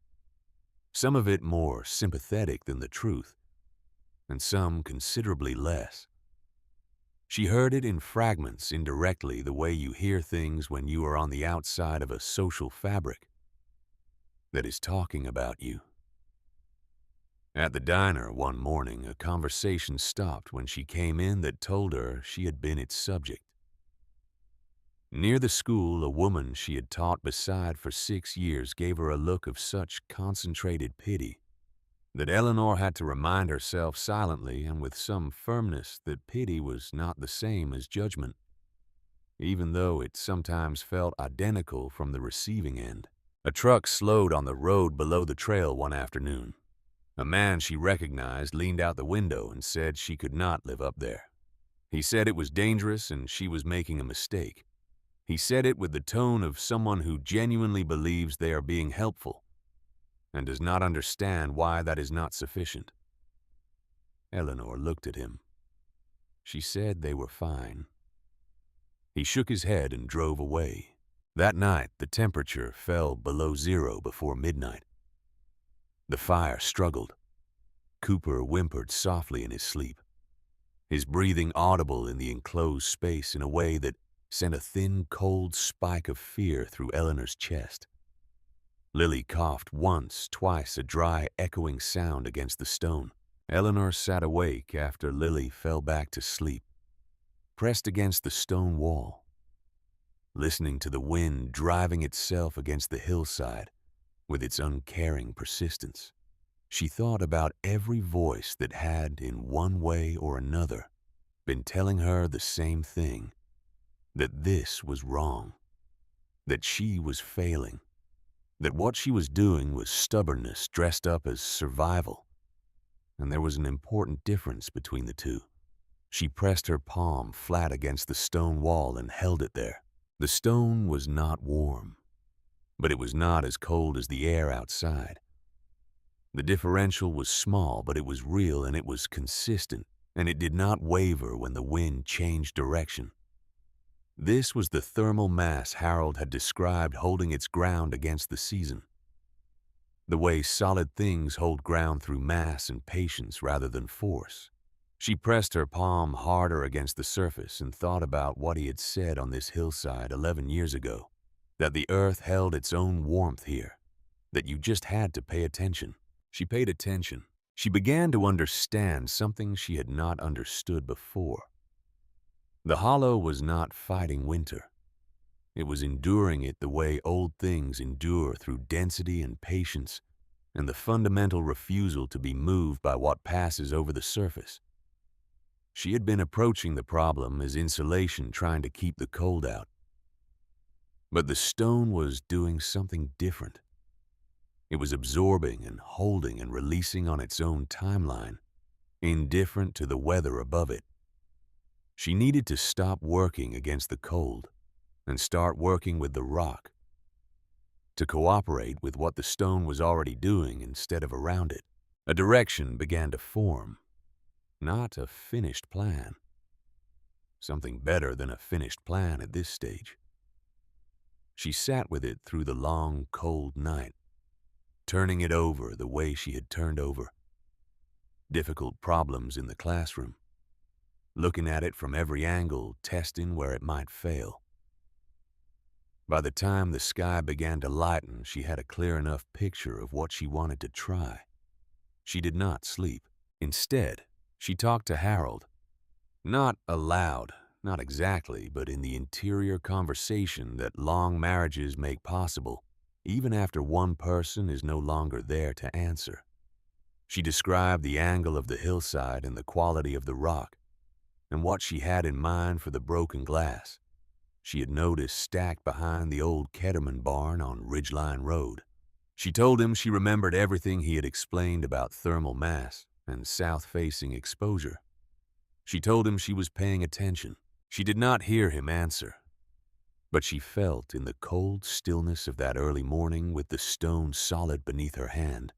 some of it more sympathetic than the truth, and some considerably less. She heard it in fragments indirectly, the way you hear things when you are on the outside of a social fabric that is talking about you. At the diner one morning, a conversation stopped when she came in that told her she had been its subject. Near the school, a woman she had taught beside for 6 years gave her a look of such concentrated pity that Eleanor had to remind herself silently and with some firmness that pity was not the same as judgment, even though it sometimes felt identical from the receiving end. A truck slowed on the road below the trail one afternoon. A man she recognized leaned out the window and said she could not live up there. He said it was dangerous and she was making a mistake. He said it with the tone of someone who genuinely believes they are being helpful and does not understand why that is not sufficient. Eleanor looked at him. She said they were fine. He shook his head and drove away. That night, the temperature fell below 0 before midnight. The fire struggled. Cooper whimpered softly in his sleep, his breathing audible in the enclosed space in a way that sent a thin, cold spike of fear through Eleanor's chest. Lily coughed once, twice, a dry, echoing sound against the stone. Eleanor sat awake after Lily fell back to sleep, pressed against the stone wall, listening to the wind driving itself against the hillside with its uncaring persistence. She thought about every voice that had, in one way or another, been telling her the same thing, that this was wrong, that she was failing, that what she was doing was stubbornness dressed up as survival, and there was an important difference between the two. She pressed her palm flat against the stone wall and held it there. The stone was not warm, but it was not as cold as the air outside. The differential was small, but it was real and it was consistent, and it did not waver when the wind changed direction. This was the thermal mass Harold had described holding its ground against the season. The way solid things hold ground through mass and patience rather than force. She pressed her palm harder against the surface and thought about what he had said on this hillside 11 years ago, that the earth held its own warmth here, that you just had to pay attention. She paid attention. She began to understand something she had not understood before. The hollow was not fighting winter. It was enduring it the way old things endure through density and patience and the fundamental refusal to be moved by what passes over the surface. She had been approaching the problem as insulation trying to keep the cold out. But the stone was doing something different. It was absorbing and holding and releasing on its own timeline, indifferent to the weather above it. She needed to stop working against the cold and start working with the rock, to cooperate with what the stone was already doing instead of around it. A direction began to form, not a finished plan. Something better than a finished plan at this stage. She sat with it through the long, cold night, turning it over the way she had turned over difficult problems in the classroom, looking at it from every angle, testing where it might fail. By the time the sky began to lighten, she had a clear enough picture of what she wanted to try. She did not sleep. Instead, she talked to Harold. Not aloud, not exactly, but in the interior conversation that long marriages make possible, even after one person is no longer there to answer. She described the angle of the hillside and the quality of the rock, and what she had in mind for the broken glass she had noticed stacked behind the old Ketterman barn on Ridgeline Road. She told him she remembered everything he had explained about thermal mass and south-facing exposure. She told him she was paying attention. She did not hear him answer, but she felt in the cold stillness of that early morning, with the stone solid beneath her hand,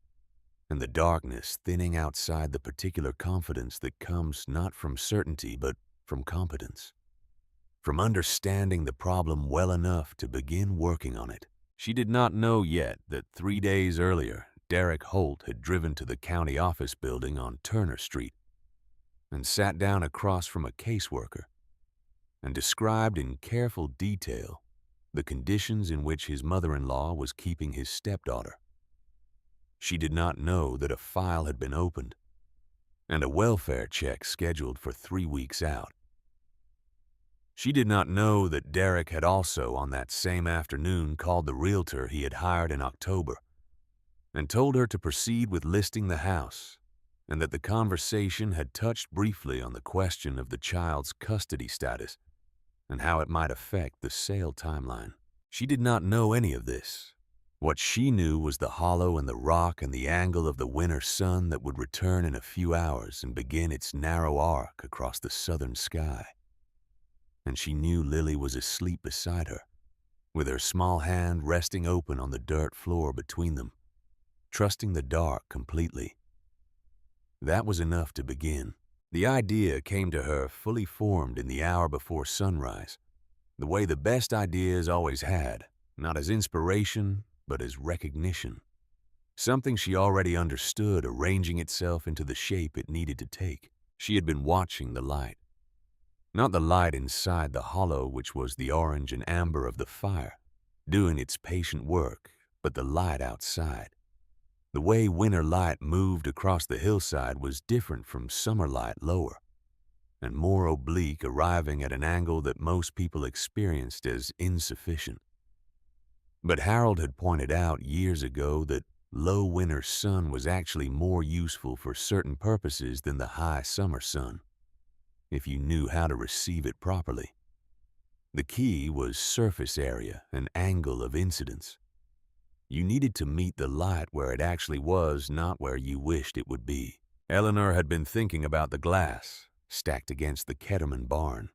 and the darkness thinning outside, the particular confidence that comes not from certainty but from competence, from understanding the problem well enough to begin working on it. She did not know yet that 3 days earlier, Derek Holt had driven to the county office building on Turner Street and sat down across from a caseworker and described in careful detail the conditions in which his mother-in-law was keeping his stepdaughter. She did not know that a file had been opened and a welfare check scheduled for 3 weeks out. She did not know that Derek had also, on that same afternoon, called the realtor he had hired in October and told her to proceed with listing the house, and that the conversation had touched briefly on the question of the child's custody status and how it might affect the sale timeline. She did not know any of this. What she knew was the hollow and the rock and the angle of the winter sun that would return in a few hours and begin its narrow arc across the southern sky. And she knew Lily was asleep beside her, with her small hand resting open on the dirt floor between them, trusting the dark completely. That was enough to begin. The idea came to her fully formed in the hour before sunrise, the way the best ideas always had, not as inspiration, but as recognition. Something she already understood arranging itself into the shape it needed to take. She had been watching the light. Not the light inside the hollow, which was the orange and amber of the fire, doing its patient work, but the light outside. The way winter light moved across the hillside was different from summer light lower, and more oblique, arriving at an angle that most people experienced as insufficient. But Harold had pointed out years ago that low winter sun was actually more useful for certain purposes than the high summer sun, if you knew how to receive it properly. The key was surface area and angle of incidence. You needed to meet the light where it actually was, not where you wished it would be. Eleanor had been thinking about the glass stacked against the Ketterman barn.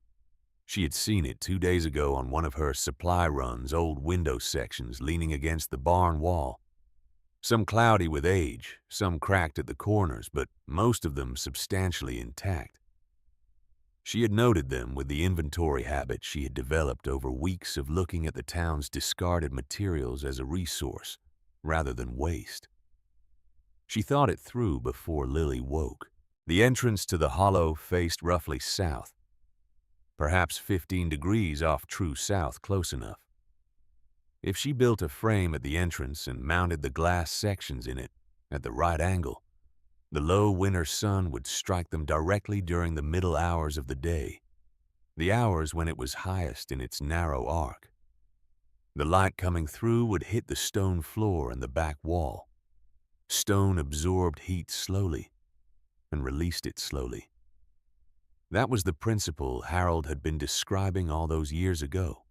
She had seen it 2 days ago on one of her supply runs, old window sections leaning against the barn wall. Some cloudy with age, some cracked at the corners, but most of them substantially intact. She had noted them with the inventory habit she had developed over weeks of looking at the town's discarded materials as a resource rather than waste. She thought it through before Lily woke. The entrance to the hollow faced roughly south, perhaps 15 degrees off true south, close enough. If she built a frame at the entrance and mounted the glass sections in it at the right angle, the low winter sun would strike them directly during the middle hours of the day, the hours when it was highest in its narrow arc. The light coming through would hit the stone floor and the back wall. Stone absorbed heat slowly and released it slowly. That was the principle Harold had been describing all those years ago,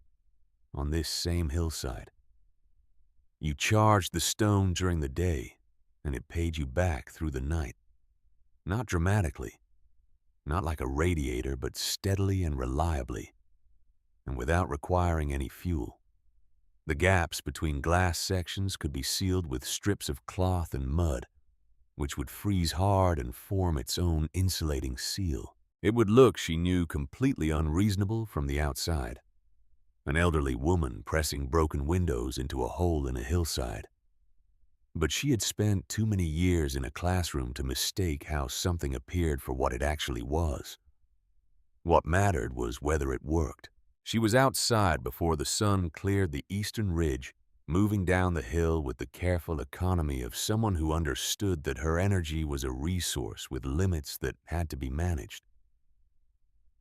on this same hillside. You charged the stone during the day, and it paid you back through the night. Not dramatically, not like a radiator, but steadily and reliably, and without requiring any fuel. The gaps between glass sections could be sealed with strips of cloth and mud, which would freeze hard and form its own insulating seal. It would look, she knew, completely unreasonable from the outside. An elderly woman pressing broken windows into a hole in a hillside. But she had spent too many years in a classroom to mistake how something appeared for what it actually was. What mattered was whether it worked. She was outside before the sun cleared the eastern ridge, moving down the hill with the careful economy of someone who understood that her energy was a resource with limits that had to be managed.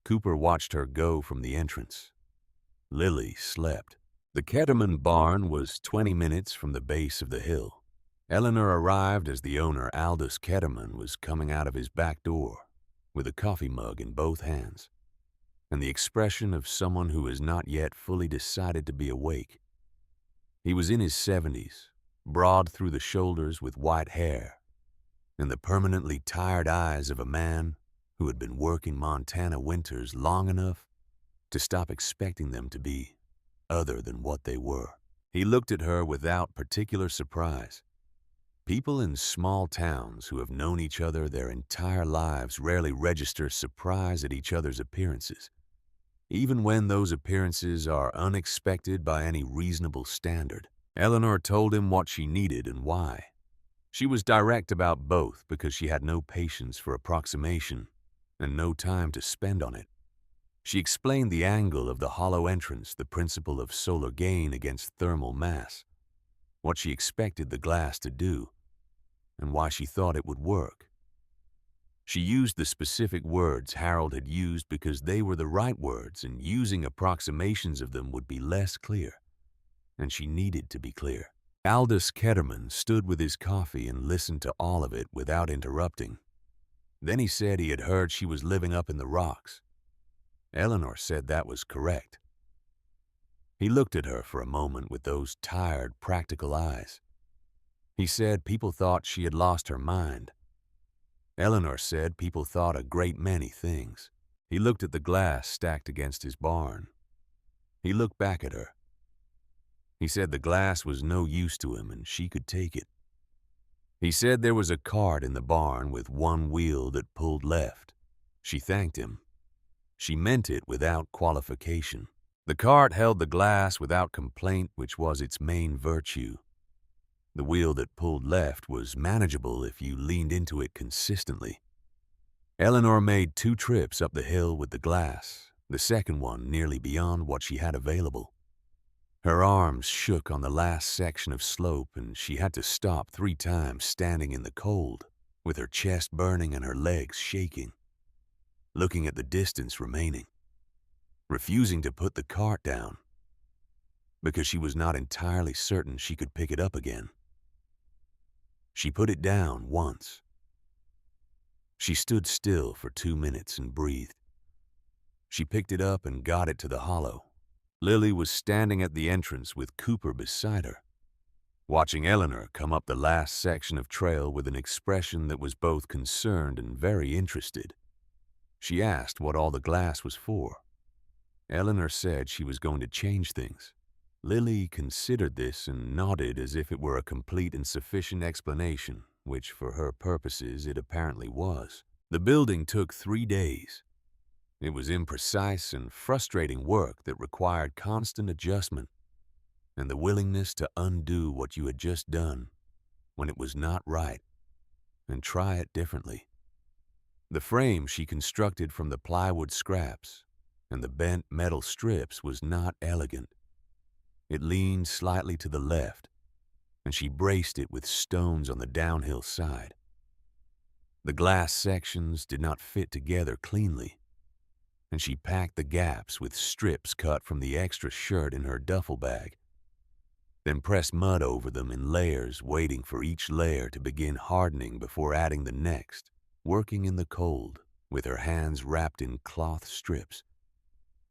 Cooper watched her go from the entrance. Lily slept. The Ketterman barn was 20 minutes from the base of the hill. Eleanor arrived as the owner, Aldous Ketterman, was coming out of his back door with a coffee mug in both hands and the expression of someone who has not yet fully decided to be awake. He was in his 70s, broad through the shoulders with white hair, and the permanently tired eyes of a man who had been working Montana winters long enough to stop expecting them to be other than what they were. He looked at her without particular surprise. People in small towns who have known each other their entire lives rarely register surprise at each other's appearances, even when those appearances are unexpected by any reasonable standard. Eleanor told him what she needed and why. She was direct about both because she had no patience for approximation and no time to spend on it. She explained the angle of the hollow entrance, the principle of solar gain against thermal mass, what she expected the glass to do, and why she thought it would work. She used the specific words Harold had used because they were the right words, and using approximations of them would be less clear, and she needed to be clear. Aldous Ketterman stood with his coffee and listened to all of it without interrupting. Then he said he had heard she was living up in the rocks. Eleanor said that was correct. He looked at her for a moment with those tired, practical eyes. He said people thought she had lost her mind. Eleanor said people thought a great many things. He looked at the glass stacked against his barn. He looked back at her. He said the glass was no use to him and she could take it. He said there was a cart in the barn with one wheel that pulled left. She thanked him. She meant it without qualification. The cart held the glass without complaint, which was its main virtue. The wheel that pulled left was manageable if you leaned into it consistently. Eleanor made 2 trips up the hill with the glass, the second one nearly beyond what she had available. Her arms shook on the last section of slope, and she had to stop 3 times standing in the cold, with her chest burning and her legs shaking, looking at the distance remaining, refusing to put the cart down, because she was not entirely certain she could pick it up again. She put it down once. She stood still for 2 minutes and breathed. She picked it up and got it to the hollow. Lily was standing at the entrance with Cooper beside her, watching Eleanor come up the last section of trail with an expression that was both concerned and very interested. She asked what all the glass was for. Eleanor said she was going to change things. Lily considered this and nodded as if it were a complete and sufficient explanation, which for her purposes it apparently was. The building took 3 days. It was imprecise and frustrating work that required constant adjustment and the willingness to undo what you had just done when it was not right and try it differently. The frame she constructed from the plywood scraps and the bent metal strips was not elegant. It leaned slightly to the left, and she braced it with stones on the downhill side. The glass sections did not fit together cleanly, and she packed the gaps with strips cut from the extra shirt in her duffel bag, then pressed mud over them in layers, waiting for each layer to begin hardening before adding the next, working in the cold with her hands wrapped in cloth strips,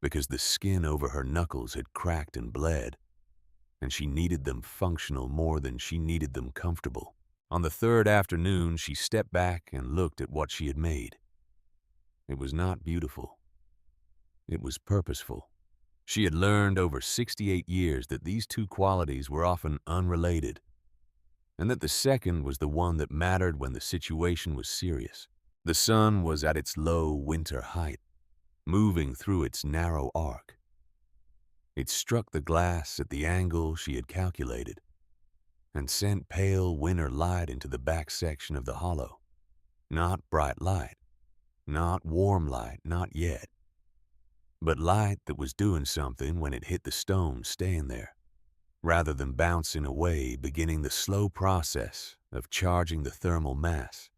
because the skin over her knuckles had cracked and bled, and she needed them functional more than she needed them comfortable. On the 3rd afternoon, she stepped back and looked at what she had made. It was not beautiful. It was purposeful. She had learned over 68 years that these 2 qualities were often unrelated, and that the second was the one that mattered when the situation was serious. The sun was at its low winter height, moving through its narrow arc. It struck the glass at the angle she had calculated and sent pale winter light into the back section of the hollow. Not bright light, not warm light, not yet, but light that was doing something when it hit the stone staying there, rather than bouncing away, beginning the slow process of charging the thermal mass,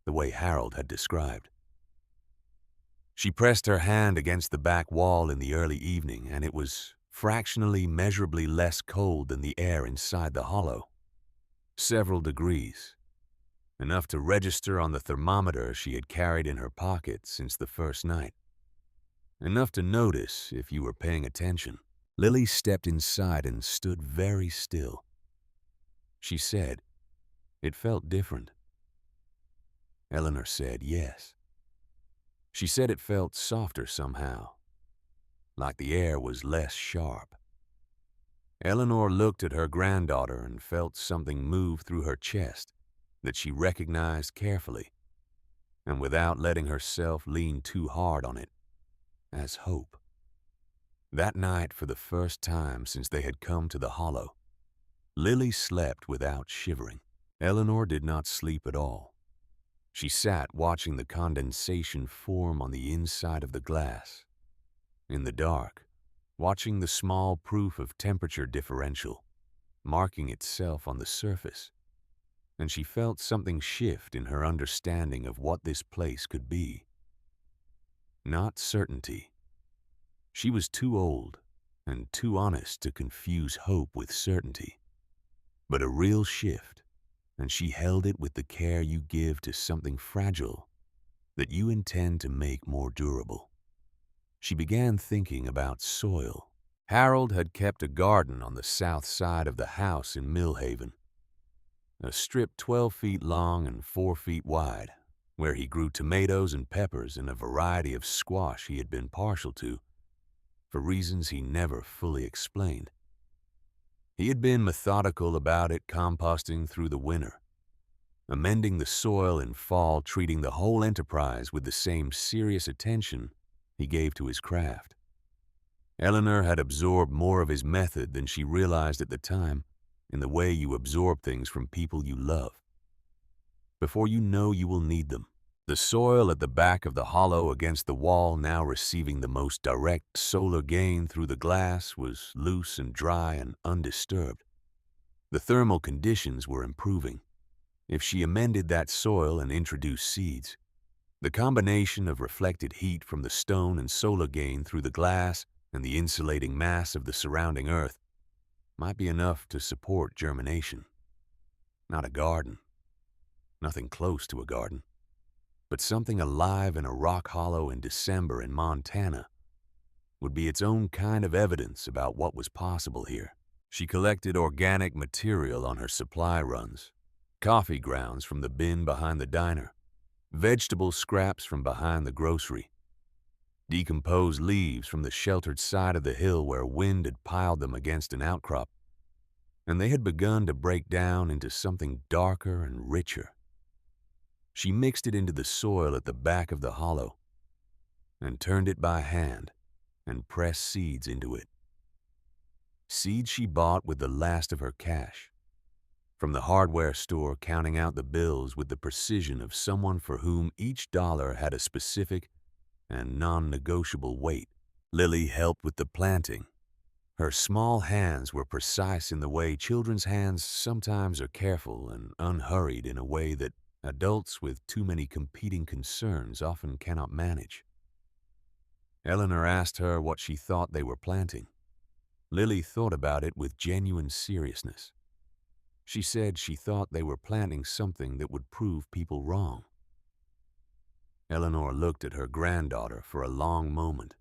the way Harold had described. She pressed her hand against the back wall in the early evening, and it was fractionally measurably less cold than the air inside the hollow. Several degrees, enough to register on the thermometer she had carried in her pocket since the first night. Enough to notice if you were paying attention. Lily stepped inside and stood very still. She said, "It felt different." Eleanor said, "Yes." She said it felt softer somehow, like the air was less sharp. Eleanor looked at her granddaughter and felt something move through her chest that she recognized carefully, and without letting herself lean too hard on it, as hope. That night, for the first time since they had come to the hollow, Lily slept without shivering. Eleanor did not sleep at all. She sat watching the condensation form on the inside of the glass. In the dark, watching the small proof of temperature differential marking itself on the surface, and she felt something shift in her understanding of what this place could be. Not certainty. She was too old and too honest to confuse hope with certainty, but a real shift, and she held it with the care you give to something fragile that you intend to make more durable. She began thinking about soil. Harold had kept a garden on the south side of the house in Millhaven, a strip 12 feet long and 4 feet wide, where he grew tomatoes and peppers and a variety of squash he had been partial to, for reasons he never fully explained. He had been methodical about it, composting through the winter, amending the soil in fall, treating the whole enterprise with the same serious attention he gave to his craft. Eleanor had absorbed more of his method than she realized at the time, in the way you absorb things from people you love. Before you know you will need them. The soil at the back of the hollow against the wall, now receiving the most direct solar gain through the glass, was loose and dry and undisturbed. The thermal conditions were improving. If she amended that soil and introduced seeds, the combination of reflected heat from the stone and solar gain through the glass and the insulating mass of the surrounding earth might be enough to support germination. Not a garden, nothing close to a garden, but something alive in a rock hollow in December in Montana would be its own kind of evidence about what was possible here. She collected organic material on her supply runs, coffee grounds from the bin behind the diner, vegetable scraps from behind the grocery, decomposed leaves from the sheltered side of the hill where wind had piled them against an outcrop, and they had begun to break down into something darker and richer. She mixed it into the soil at the back of the hollow and turned it by hand and pressed seeds into it. Seeds she bought with the last of her cash, from the hardware store, counting out the bills with the precision of someone for whom each dollar had a specific and non-negotiable weight. Lily helped with the planting. Her small hands were precise in the way children's hands sometimes are, careful and unhurried in a way that adults with too many competing concerns often cannot manage. Eleanor asked her what she thought they were planting. Lily thought about it with genuine seriousness. She said she thought they were planting something that would prove people wrong. Eleanor looked at her granddaughter for a long moment.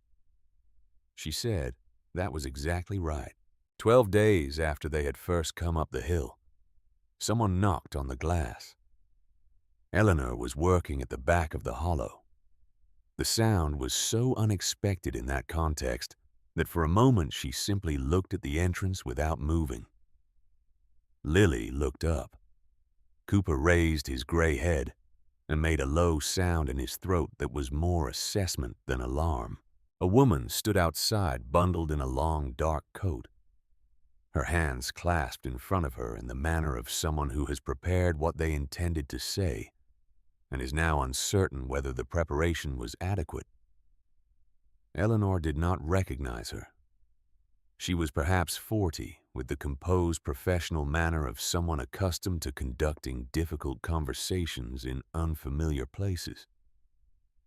She said that was exactly right. 12 days after they had first come up the hill, someone knocked on the glass. Eleanor was working at the back of the hollow. The sound was so unexpected in that context that for a moment she simply looked at the entrance without moving. Lily looked up. Cooper raised his gray head and made a low sound in his throat that was more assessment than alarm. A woman stood outside, bundled in a long, dark coat, her hands clasped in front of her in the manner of someone who has prepared what they intended to say and is now uncertain whether the preparation was adequate. Eleanor did not recognize her. She was perhaps 40, with the composed professional manner of someone accustomed to conducting difficult conversations in unfamiliar places.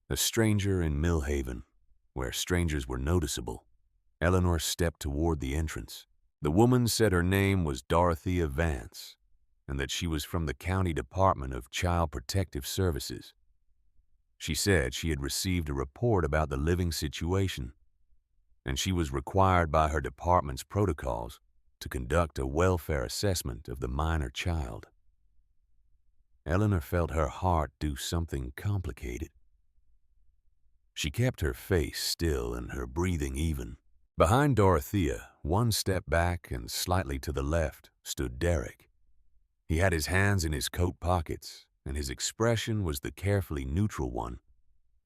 A stranger in Millhaven, where strangers were noticeable. Eleanor stepped toward the entrance. The woman said her name was Dorothea Vance, and that she was from the County Department of Child Protective Services. She said she had received a report about the living situation, and she was required by her department's protocols to conduct a welfare assessment of the minor child. Eleanor felt her heart do something complicated. She kept her face still and her breathing even. Behind Dorothea, one step back and slightly to the left, stood Derek. He had his hands in his coat pockets, and his expression was the carefully neutral one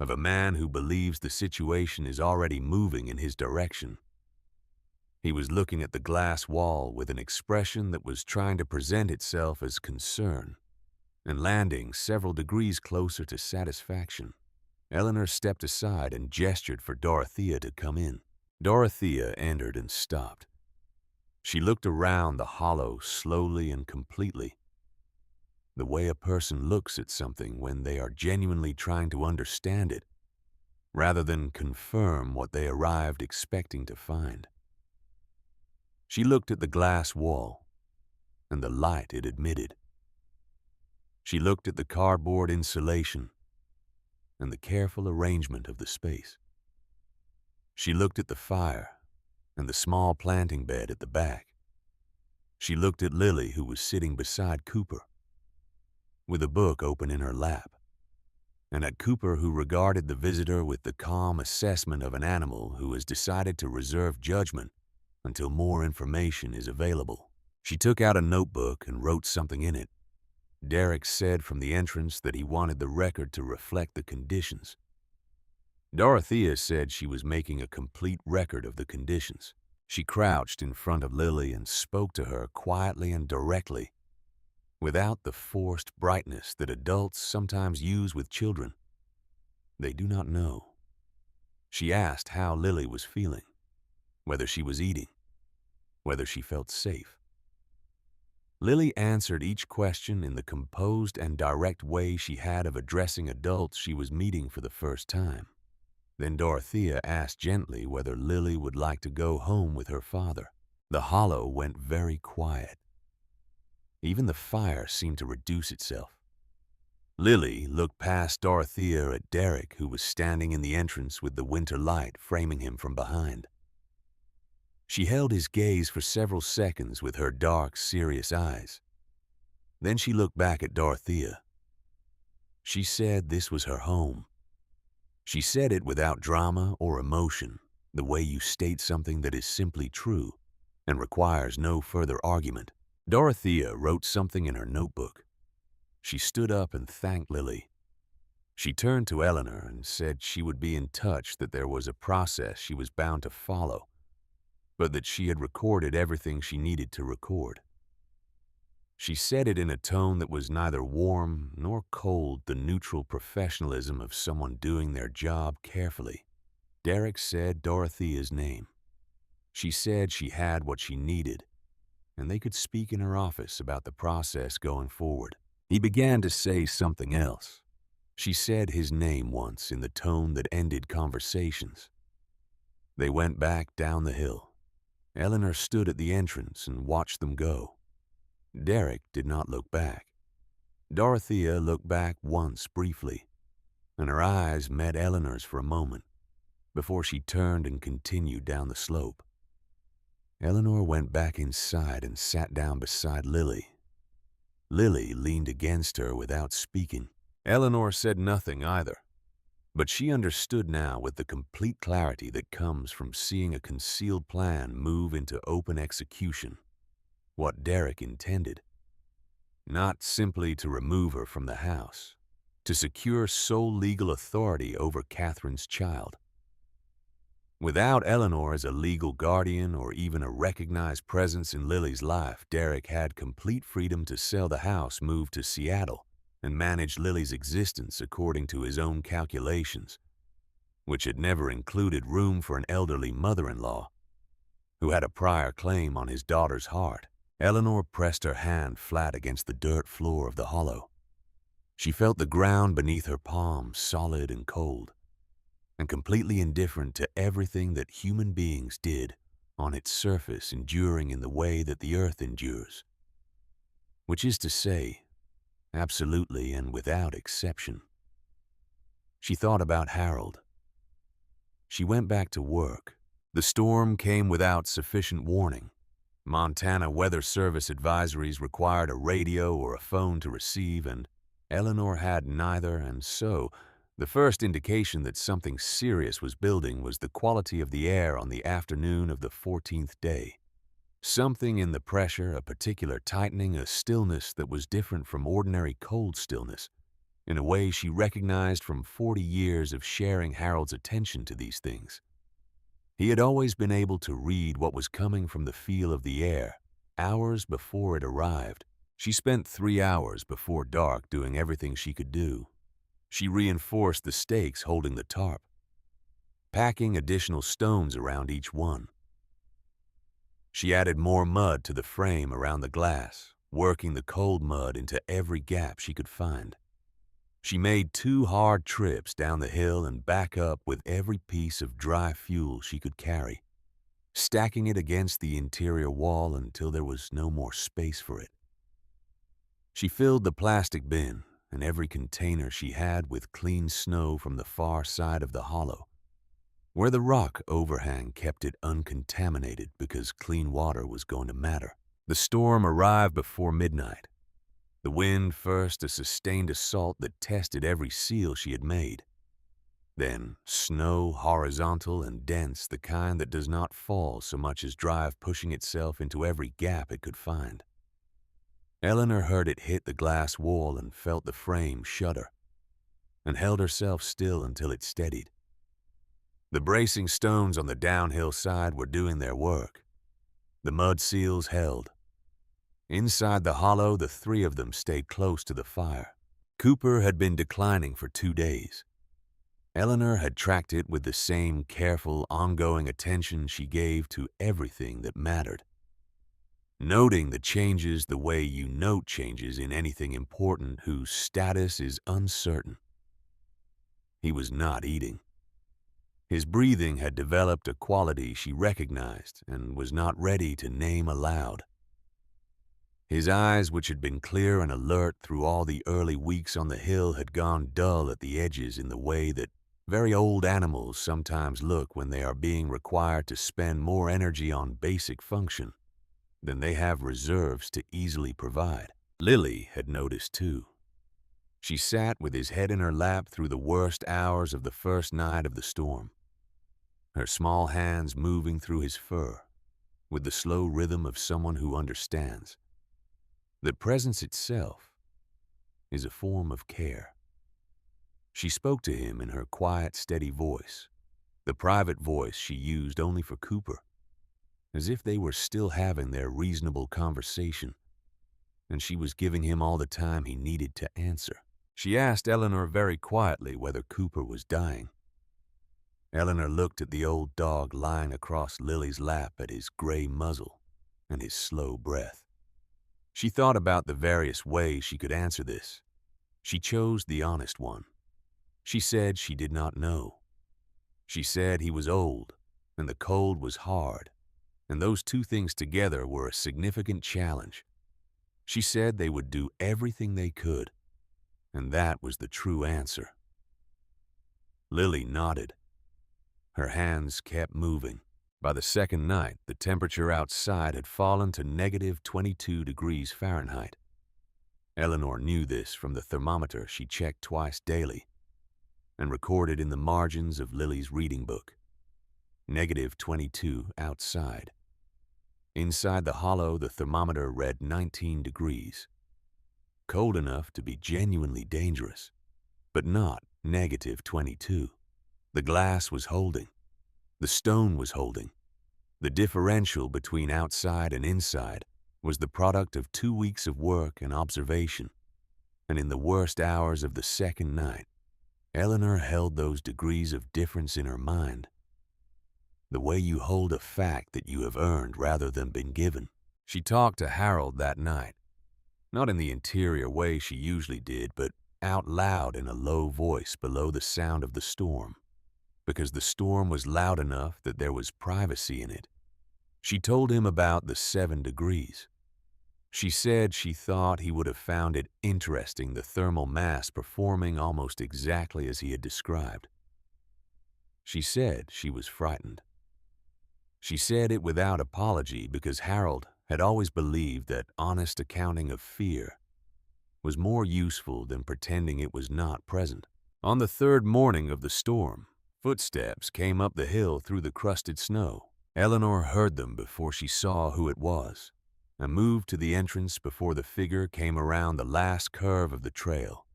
of a man who believes the situation is already moving in his direction. He was looking at the glass wall with an expression that was trying to present itself as concern, and landing several degrees closer to satisfaction. Eleanor stepped aside and gestured for Dorothea to come in. Dorothea entered and stopped. She looked around the hollow slowly and completely, the way a person looks at something when they are genuinely trying to understand it, rather than confirm what they arrived expecting to find. She looked at the glass wall and the light it admitted. She looked at the cardboard insulation and the careful arrangement of the space. She looked at the fire and the small planting bed at the back. She looked at Lily, who was sitting beside Cooper, with a book open in her lap, and at Cooper, who regarded the visitor with the calm assessment of an animal who has decided to reserve judgment until more information is available. She took out a notebook and wrote something in it. Derek said from the entrance that he wanted the record to reflect the conditions. Dorothea said she was making a complete record of the conditions. She crouched in front of Lily and spoke to her quietly and directly, without the forced brightness that adults sometimes use with children. They do not know. She asked how Lily was feeling, whether she was eating, whether she felt safe. Lily answered each question in the composed and direct way she had of addressing adults she was meeting for the first time. Then Dorothea asked gently whether Lily would like to go home with her father. The hollow went very quiet. Even the fire seemed to reduce itself. Lily looked past Dorothea at Derek, who was standing in the entrance with the winter light framing him from behind. She held his gaze for several seconds with her dark, serious eyes. Then she looked back at Dorothea. She said this was her home. She said it without drama or emotion, the way you state something that is simply true and requires no further argument. Dorothea wrote something in her notebook. She stood up and thanked Lily. She turned to Eleanor and said she would be in touch, that there was a process she was bound to follow, but that she had recorded everything she needed to record. She said it in a tone that was neither warm nor cold, the neutral professionalism of someone doing their job carefully. Derek said Dorothea's name. She said she had what she needed, and they could speak in her office about the process going forward. He began to say something else. She said his name once in the tone that ended conversations. They went back down the hill. Eleanor stood at the entrance and watched them go. Derek did not look back. Dorothea looked back once briefly, and her eyes met Eleanor's for a moment, before she turned and continued down the slope. Eleanor went back inside and sat down beside Lily. Lily leaned against her without speaking. Eleanor said nothing either, but she understood now with the complete clarity that comes from seeing a concealed plan move into open execution what Derek intended. Not simply to remove her from the house, to secure sole legal authority over Catherine's child. Without Eleanor as a legal guardian or even a recognized presence in Lily's life, Derek had complete freedom to sell the house, move to Seattle, and manage Lily's existence according to his own calculations, which had never included room for an elderly mother-in-law who had a prior claim on his daughter's heart. Eleanor pressed her hand flat against the dirt floor of the hollow. She felt the ground beneath her palms solid and cold. and completely indifferent to everything that human beings did on its surface, enduring in the way that the earth endures, which is to say, absolutely and without exception. She thought about Harold. She went back to work. The storm came without sufficient warning. Montana Weather Service advisories required a radio or a phone to receive, and Eleanor had neither, and so the first indication that something serious was building was the quality of the air on the afternoon of the 14th day. Something in the pressure, a particular tightening, a stillness that was different from ordinary cold stillness, in a way she recognized from 40 years of sharing Harold's attention to these things. He had always been able to read what was coming from the feel of the air, hours before it arrived. She spent 3 hours before dark doing everything she could do. She reinforced the stakes holding the tarp, packing additional stones around each one. She added more mud to the frame around the glass, working the cold mud into every gap she could find. She made 2 hard trips down the hill and back up with every piece of dry fuel she could carry, stacking it against the interior wall until there was no more space for it. She filled the plastic bin and every container she had with clean snow from the far side of the hollow, where the rock overhang kept it uncontaminated because clean water was going to matter. The storm arrived before midnight. The wind first a sustained assault that tested every seal she had made. Then snow, horizontal and dense, the kind that does not fall so much as drive pushing itself into every gap it could find. Eleanor heard it hit the glass wall and felt the frame shudder, and held herself still until it steadied. The bracing stones on the downhill side were doing their work. The mud seals held. Inside the hollow, the 3 of them stayed close to the fire. Cooper had been declining for 2 days. Eleanor had tracked it with the same careful, ongoing attention she gave to everything that mattered, noting the changes the way you note changes in anything important whose status is uncertain. He was not eating. His breathing had developed a quality she recognized and was not ready to name aloud. His eyes, which had been clear and alert through all the early weeks on the hill, had gone dull at the edges in the way that very old animals sometimes look when they are being required to spend more energy on basic function than they have reserves to easily provide. Lily had noticed too. She sat with his head in her lap through the worst hours of the first night of the storm, her small hands moving through his fur with the slow rhythm of someone who understands that presence itself is a form of care. She spoke to him in her quiet, steady voice, the private voice she used only for Cooper, as if they were still having their reasonable conversation, and she was giving him all the time he needed to answer. She asked Eleanor very quietly whether Cooper was dying. Eleanor looked at the old dog lying across Lily's lap, at his gray muzzle and his slow breath. She thought about the various ways she could answer this. She chose the honest one. She said she did not know. She said he was old, and the cold was hard, and those 2 things together were a significant challenge. She said they would do everything they could, and that was the true answer. Lily nodded. Her hands kept moving. By the second night, the temperature outside had fallen to negative 22 degrees Fahrenheit. Eleanor knew this from the thermometer she checked twice daily and recorded in the margins of Lily's reading book. Negative 22 outside. Inside the hollow, the thermometer read 19 degrees. Cold enough to be genuinely dangerous, but not negative 22. The glass was holding. The stone was holding. The differential between outside and inside was the product of 2 weeks of work and observation, and in the worst hours of the second night, Eleanor held those degrees of difference in her mind, the way you hold a fact that you have earned rather than been given. She talked to Harold that night, not in the interior way she usually did, but out loud in a low voice below the sound of the storm. because the storm was loud enough that there was privacy in it. She told him about the 7 degrees. She said she thought he would have found it interesting, the thermal mass performing almost exactly as he had described. She said she was frightened. She said it without apology because Harold had always believed that honest accounting of fear was more useful than pretending it was not present. On the 3rd morning of the storm, footsteps came up the hill through the crusted snow. Eleanor heard them before she saw who it was, and moved to the entrance before the figure came around the last curve of the trail.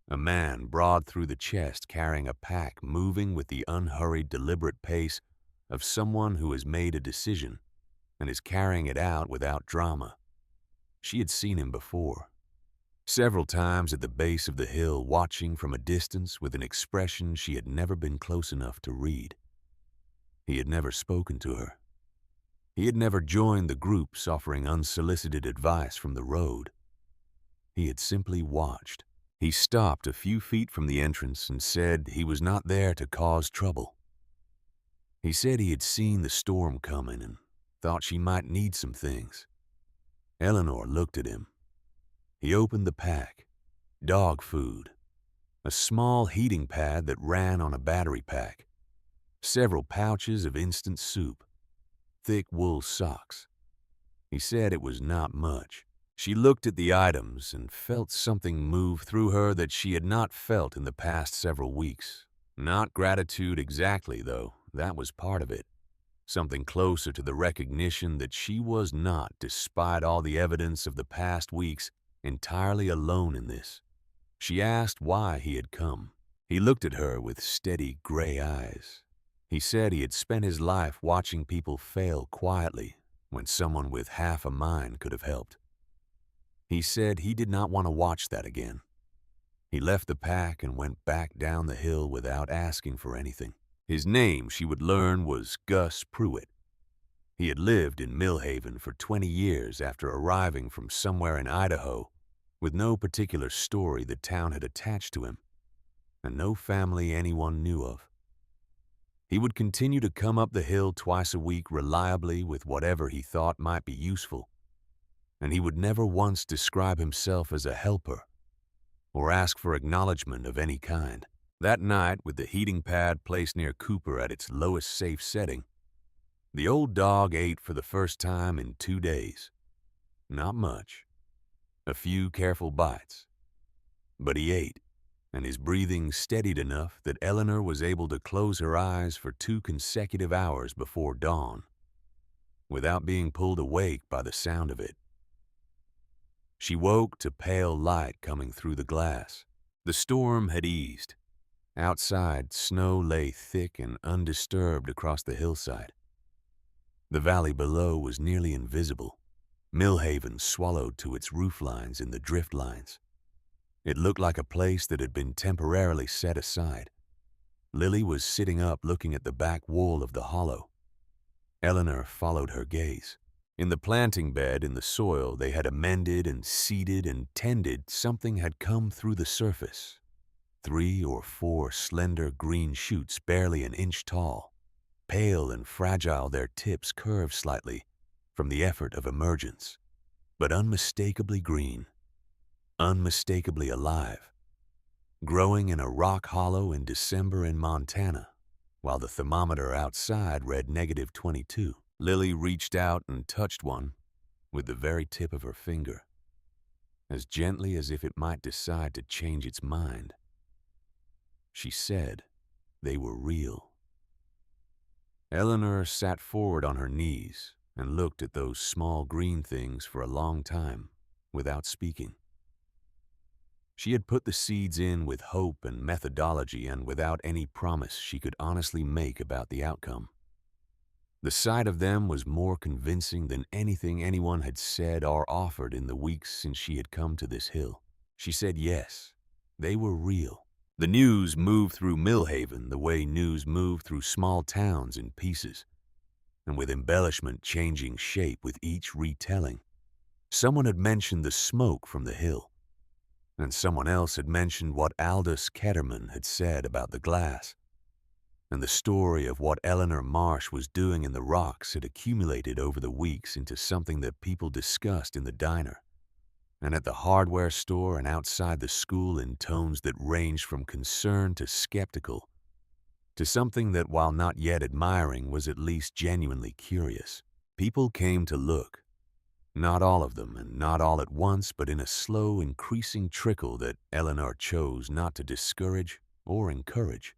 A man broad through the chest carrying a pack, moving with the unhurried, deliberate pace of someone who has made a decision and is carrying it out without drama. She had seen him before, several times at the base of the hill, watching from a distance with an expression she had never been close enough to read. He had never spoken to her. He had never joined the groups offering unsolicited advice from the road. He had simply watched. He stopped a few feet from the entrance and said he was not there to cause trouble. He said he had seen the storm coming and thought she might need some things. Eleanor looked at him. He opened the pack. Dog food. A small heating pad that ran on a battery pack. Several pouches of instant soup. Thick wool socks. He said it was not much. She looked at the items and felt something move through her that she had not felt in the past several weeks. Not gratitude exactly, though. That was part of it. Something closer to the recognition that she was not, despite all the evidence of the past weeks, entirely alone in this. She asked why he had come. He looked at her with steady gray eyes. He said he had spent his life watching people fail quietly when someone with half a mind could have helped. He said he did not want to watch that again. He left the pack and went back down the hill without asking for anything. His name, she would learn, was Gus Pruitt. He had lived in Millhaven for 20 years after arriving from somewhere in Idaho, with no particular story the town had attached to him, and no family anyone knew of. He would continue to come up the hill twice a week reliably with whatever he thought might be useful, and he would never once describe himself as a helper or ask for acknowledgement of any kind. That night, with the heating pad placed near Cooper at its lowest safe setting, the old dog ate for the first time in 2 days. Not much. A few careful bites. But he ate, and his breathing steadied enough that Eleanor was able to close her eyes for 2 consecutive hours before dawn, without being pulled awake by the sound of it. She woke to pale light coming through the glass. The storm had eased. Outside, snow lay thick and undisturbed across the hillside. The valley below was nearly invisible, Millhaven swallowed to its rooflines in the drift lines. It looked like a place that had been temporarily set aside. Lily was sitting up looking at the back wall of the hollow. Eleanor followed her gaze. In the planting bed in the soil they had amended and seeded and tended, something had come through the surface. 3 or 4 slender green shoots barely an inch tall. Pale and fragile, their tips curved slightly from the effort of emergence, but unmistakably green, unmistakably alive. Growing in a rock hollow in December in Montana, while the thermometer outside read -22. Lily reached out and touched one with the very tip of her finger, as gently as if it might decide to change its mind. She said they were real. Eleanor sat forward on her knees and looked at those small green things for a long time without speaking. She had put the seeds in with hope and methodology and without any promise she could honestly make about the outcome. The sight of them was more convincing than anything anyone had said or offered in the weeks since she had come to this hill. She said yes, they were real. The news moved through Millhaven the way news moved through small towns in pieces, and with embellishment changing shape with each retelling. Someone had mentioned the smoke from the hill, and someone else had mentioned what Aldous Ketterman had said about the glass. and the story of what Eleanor Marsh was doing in the rocks had accumulated over the weeks into something that people discussed in the diner and at the hardware store and outside the school in tones that ranged from concern to skeptical, to something that, while not yet admiring, was at least genuinely curious. People came to look, not all of them and not all at once, but in a slow, increasing trickle that Eleanor chose not to discourage or encourage.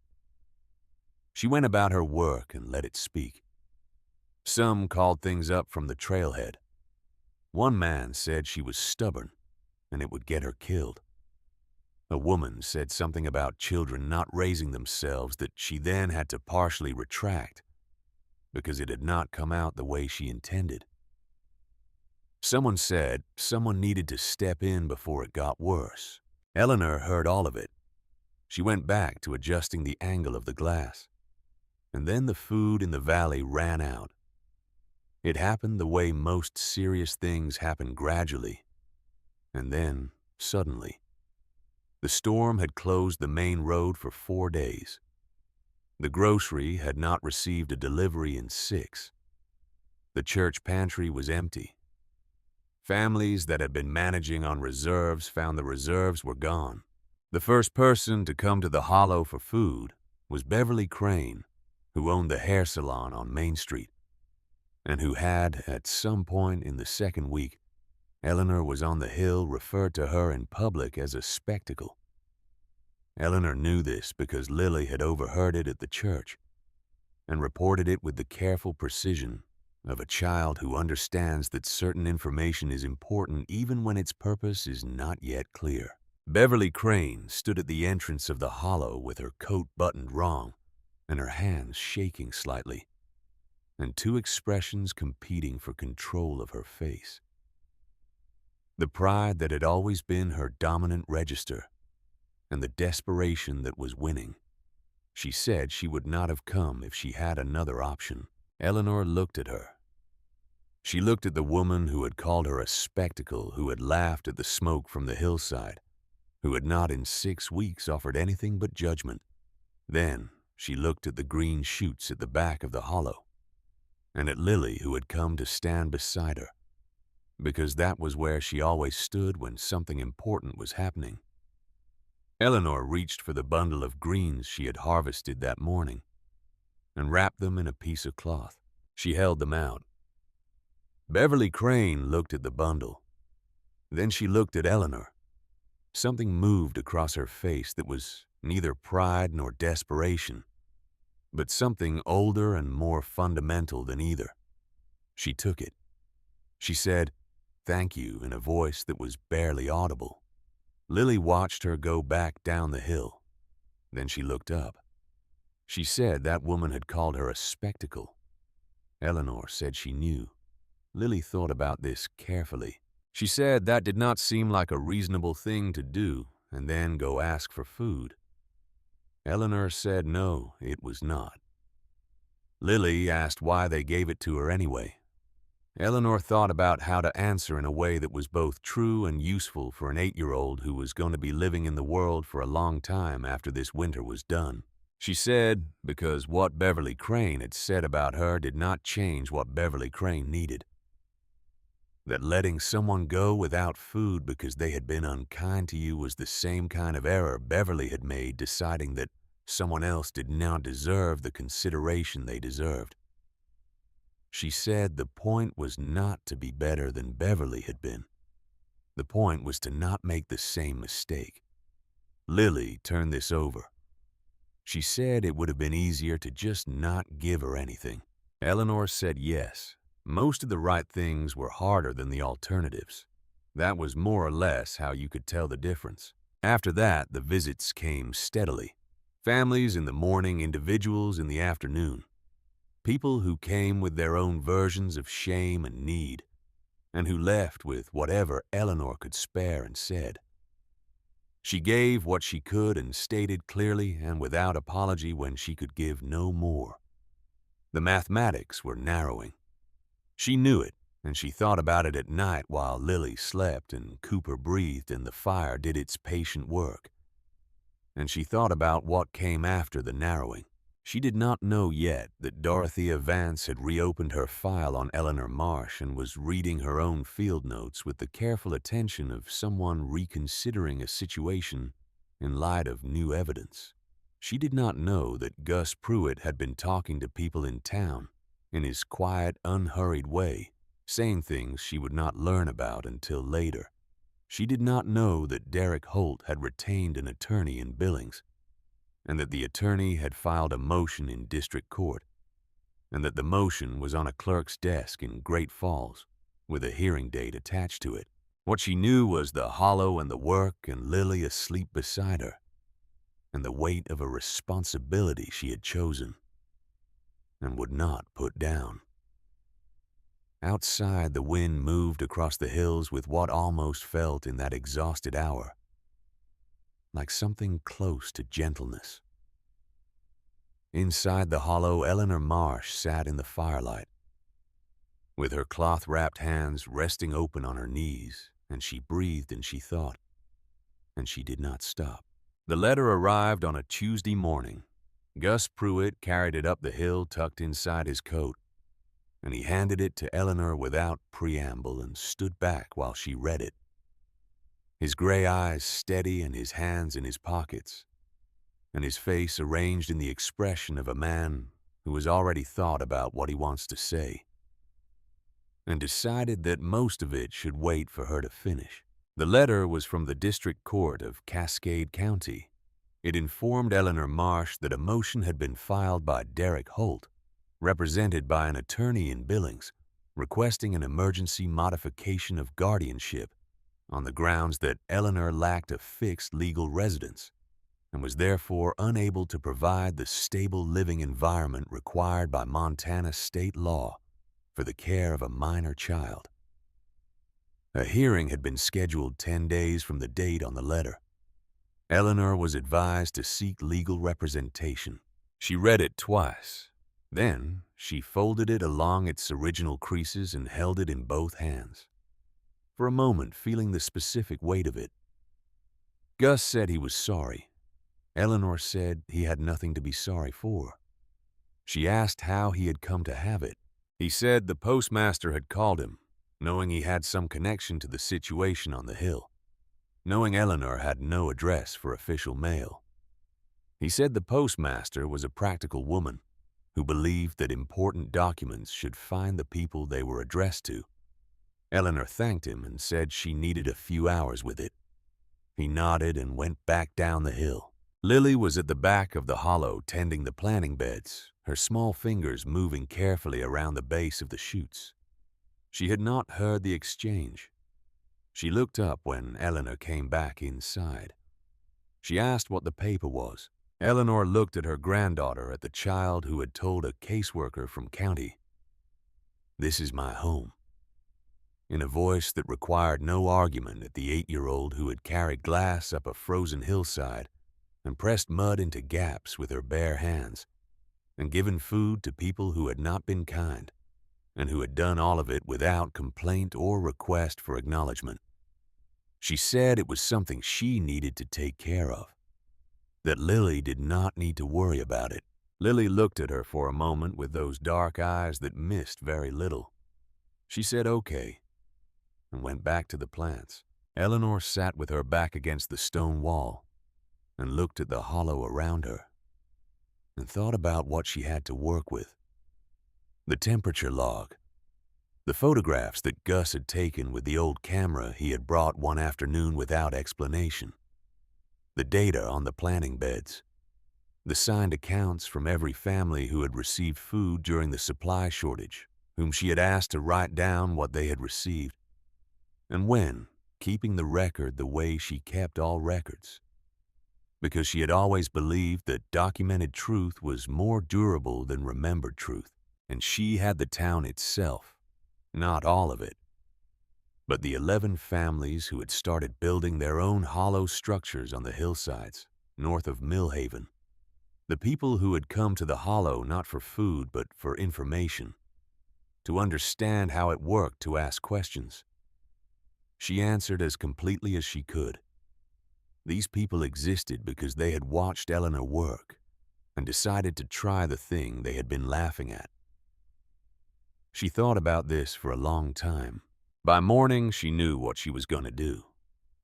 She went about her work and let it speak. Some called things up from the trailhead. One man said she was stubborn and it would get her killed. A woman said something about children not raising themselves that she then had to partially retract because it had not come out the way she intended. Someone said someone needed to step in before it got worse. Eleanor heard all of it. She went back to adjusting the angle of the glass. And then the food in the valley ran out. It happened the way most serious things happen gradually. And then, suddenly, the storm had closed the main road for 4 days. The grocery had not received a delivery in 6. The church pantry was empty. Families that had been managing on reserves found the reserves were gone. The first person to come to the Hollow for food was Beverly Crane, who owned the hair salon on Main Street, and who had, at some point in the second week, Eleanor was on the hill, referred to her in public as a spectacle. Eleanor knew this because Lily had overheard it at the church and reported it with the careful precision of a child who understands that certain information is important even when its purpose is not yet clear. Beverly Crane stood at the entrance of the Hollow with her coat buttoned wrong and her hands shaking slightly, and 2 expressions competing for control of her face. The pride that had always been her dominant register, and the desperation that was winning. She said she would not have come if she had another option. Eleanor looked at her. She looked at the woman who had called her a spectacle, who had laughed at the smoke from the hillside, who had not in 6 weeks offered anything but judgment. Then she looked at the green shoots at the back of the Hollow, and at Lily, who had come to stand beside her, because that was where she always stood when something important was happening. Eleanor reached for the bundle of greens she had harvested that morning and wrapped them in a piece of cloth. She held them out. Beverly Crane looked at the bundle. Then she looked at Eleanor. Something moved across her face that was neither pride nor desperation, but something older and more fundamental than either. She took it. She said, "Thank you," in a voice that was barely audible. Lily watched her go back down the hill. Then she looked up. She said that woman had called her a spectacle. Eleanor said she knew. Lily thought about this carefully. She said that did not seem like a reasonable thing to do, and then go ask for food. Eleanor said no, it was not. Lily asked why they gave it to her anyway. Eleanor thought about how to answer in a way that was both true and useful for an 8-year-old who was going to be living in the world for a long time after this winter was done. She said because what Beverly Crane had said about her did not change what Beverly Crane needed. That letting someone go without food because they had been unkind to you was the same kind of error Beverly had made, deciding that someone else did not deserve the consideration they deserved. She said the point was not to be better than Beverly had been. The point was to not make the same mistake. Lily turned this over. She said it would have been easier to just not give her anything. Eleanor said yes. Most of the right things were harder than the alternatives. That was more or less how you could tell the difference. After that, the visits came steadily. Families in the morning, individuals in the afternoon. People who came with their own versions of shame and need, and who left with whatever Eleanor could spare and said. She gave what she could and stated clearly and without apology when she could give no more. The mathematics were narrowing. She knew it, and she thought about it at night while Lily slept and Cooper breathed and the fire did its patient work. And she thought about what came after the narrowing. She did not know yet that Dorothea Vance had reopened her file on Eleanor Marsh and was reading her own field notes with the careful attention of someone reconsidering a situation in light of new evidence. She did not know that Gus Pruitt had been talking to people in town in his quiet, unhurried way, saying things she would not learn about until later. She did not know that Derek Holt had retained an attorney in Billings, and that the attorney had filed a motion in district court, and that the motion was on a clerk's desk in Great Falls, with a hearing date attached to it. What she knew was the hollow and the work and Lily asleep beside her, and the weight of a responsibility she had chosen and would not put down. Outside, the wind moved across the hills with what almost felt in that exhausted hour like something close to gentleness. Inside the hollow, Eleanor Marsh sat in the firelight, with her cloth-wrapped hands resting open on her knees, and she breathed and she thought, and she did not stop. The letter arrived on a Tuesday morning. Gus Pruitt carried it up the hill tucked inside his coat, and he handed it to Eleanor without preamble and stood back while she read it, his gray eyes steady and his hands in his pockets, and his face arranged in the expression of a man who has already thought about what he wants to say and decided that most of it should wait for her to finish. The letter was from the District Court of Cascade County. It informed Eleanor Marsh that a motion had been filed by Derek Holt, represented by an attorney in Billings, requesting an emergency modification of guardianship on the grounds that Eleanor lacked a fixed legal residence and was therefore unable to provide the stable living environment required by Montana state law for the care of a minor child. A hearing had been scheduled 10 days from the date on the letter. Eleanor was advised to seek legal representation. She read it twice. Then she folded it along its original creases and held it in both hands, for a moment feeling the specific weight of it. Gus said he was sorry. Eleanor said he had nothing to be sorry for. She asked how he had come to have it. He said the postmaster had called him, knowing he had some connection to the situation on the hill, knowing Eleanor had no address for official mail. He said the postmaster was a practical woman who believed that important documents should find the people they were addressed to. Eleanor thanked him and said she needed a few hours with it. He nodded and went back down the hill. Lily was at the back of the hollow tending the planting beds, her small fingers moving carefully around the base of the shoots. She had not heard the exchange. She looked up when Eleanor came back inside. She asked what the paper was. Eleanor looked at her granddaughter, at the child who had told a caseworker from county, "This is my home," in a voice that required no argument at the 8-year-old who had carried glass up a frozen hillside and pressed mud into gaps with her bare hands, and given food to people who had not been kind, and who had done all of it without complaint or request for acknowledgement. She said it was something she needed to take care of, that Lily did not need to worry about it. Lily looked at her for a moment with those dark eyes that missed very little. She said okay, and went back to the plants. Eleanor sat with her back against the stone wall and looked at the hollow around her and thought about what she had to work with. The temperature log, the photographs that Gus had taken with the old camera he had brought one afternoon without explanation, the data on the planting beds, the signed accounts from every family who had received food during the supply shortage, whom she had asked to write down what they had received, and when, keeping the record the way she kept all records, because she had always believed that documented truth was more durable than remembered truth, and she had the town itself, not all of it, but the 11 families who had started building their own hollow structures on the hillsides north of Millhaven, the people who had come to the hollow not for food but for information, to understand how it worked, to ask questions. She answered as completely as she could. These people existed because they had watched Eleanor work, and decided to try the thing they had been laughing at. She thought about this for a long time. By morning, she knew what she was going to do.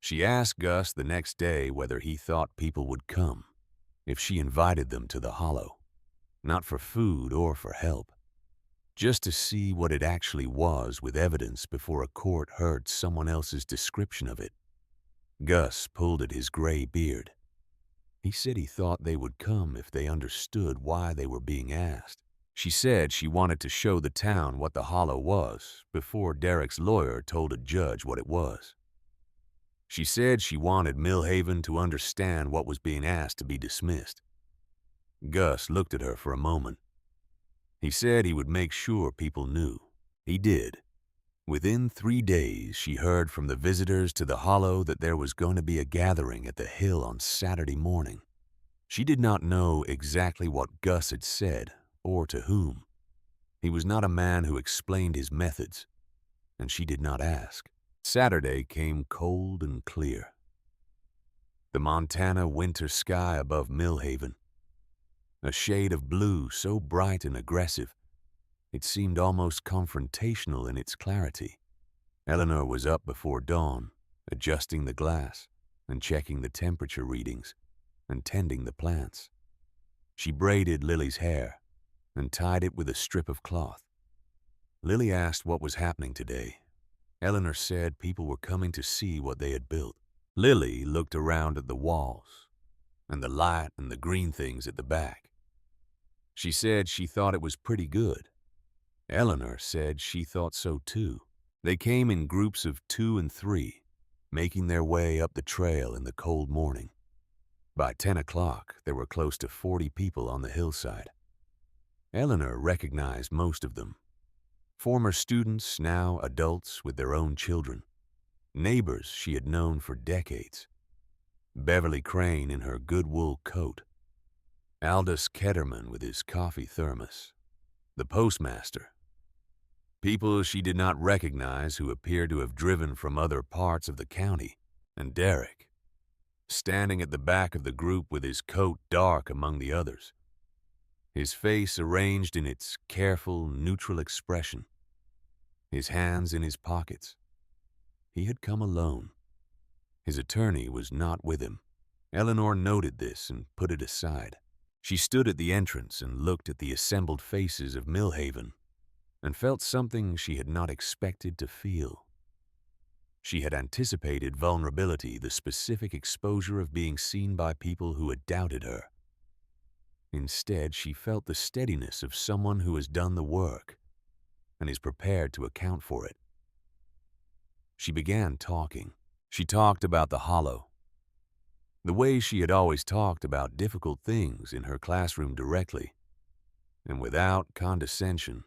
She asked Gus the next day whether he thought people would come if she invited them to the hollow, not for food or for help, just to see what it actually was with evidence before a court heard someone else's description of it. Gus pulled at his gray beard. He said he thought they would come if they understood why they were being asked. She said she wanted to show the town what the hollow was before Derek's lawyer told a judge what it was. She said she wanted Millhaven to understand what was being asked to be dismissed. Gus looked at her for a moment. He said he would make sure people knew. He did. Within 3 days, she heard from the visitors to the hollow that there was going to be a gathering at the hill on Saturday morning. She did not know exactly what Gus had said or to whom. He was not a man who explained his methods, and she did not ask. Saturday came cold and clear. The Montana winter sky above Millhaven, a shade of blue so bright and aggressive, it seemed almost confrontational in its clarity. Eleanor was up before dawn, adjusting the glass and checking the temperature readings and tending the plants. She braided Lily's hair and tied it with a strip of cloth. Lily asked what was happening today. Eleanor said people were coming to see what they had built. Lily looked around at the walls and the light and the green things at the back. She said she thought it was pretty good. Eleanor said she thought so too. They came in groups of 2 and 3, making their way up the trail in the cold morning. By 10 o'clock, there were close to 40 people on the hillside. Eleanor recognized most of them. Former students, now adults with their own children. Neighbors she had known for decades. Beverly Crane in her good wool coat. Aldous Ketterman with his coffee thermos. The postmaster. People she did not recognize who appeared to have driven from other parts of the county. And Derek, standing at the back of the group with his coat dark among the others. His face arranged in its careful, neutral expression. His hands in his pockets. He had come alone. His attorney was not with him. Eleanor noted this and put it aside. She stood at the entrance and looked at the assembled faces of Millhaven and felt something she had not expected to feel. She had anticipated vulnerability, the specific exposure of being seen by people who had doubted her. Instead, she felt the steadiness of someone who has done the work and is prepared to account for it. She began talking. She talked about the hollow, the way she had always talked about difficult things in her classroom directly, and without condescension,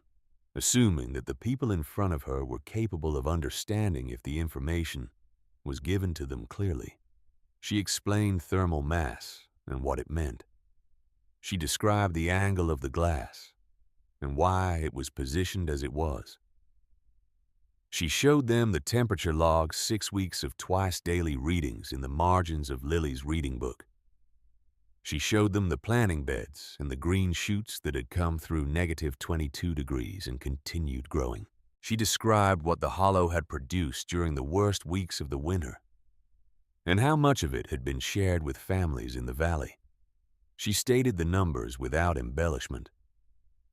assuming that the people in front of her were capable of understanding if the information was given to them clearly. She explained thermal mass and what it meant. She described the angle of the glass and why it was positioned as it was. She showed them the temperature log 6 weeks of twice-daily readings in the margins of Lily's reading book. She showed them the planting beds and the green shoots that had come through -22 degrees and continued growing. She described what the hollow had produced during the worst weeks of the winter and how much of it had been shared with families in the valley. She stated the numbers without embellishment.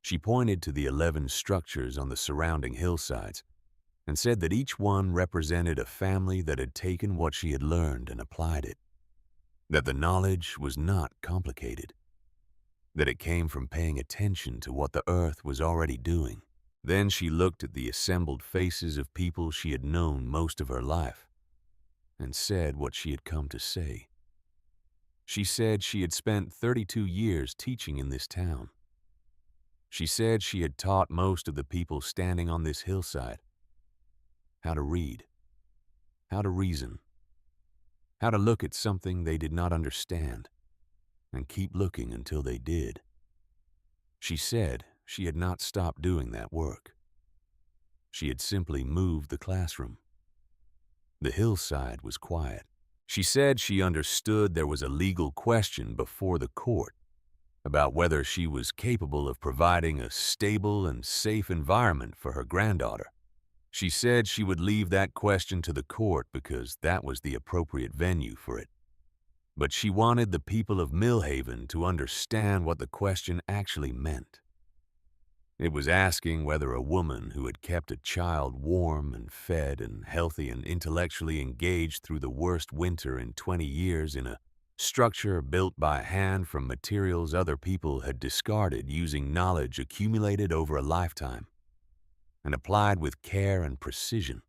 She pointed to the 11 structures on the surrounding hillsides and said that each one represented a family that had taken what she had learned and applied it, that the knowledge was not complicated, that it came from paying attention to what the earth was already doing. Then she looked at the assembled faces of people she had known most of her life and said what she had come to say. She said she had spent 32 years teaching in this town. She said she had taught most of the people standing on this hillside how to read, how to reason, how to look at something they did not understand and keep looking until they did. She said she had not stopped doing that work. She had simply moved the classroom. The hillside was quiet. She said she understood there was a legal question before the court about whether she was capable of providing a stable and safe environment for her granddaughter. She said she would leave that question to the court because that was the appropriate venue for it. But she wanted the people of Millhaven to understand what the question actually meant. It was asking whether a woman who had kept a child warm and fed and healthy and intellectually engaged through the worst winter in 20 years in a structure built by hand from materials other people had discarded using knowledge accumulated over a lifetime and applied with care and precision,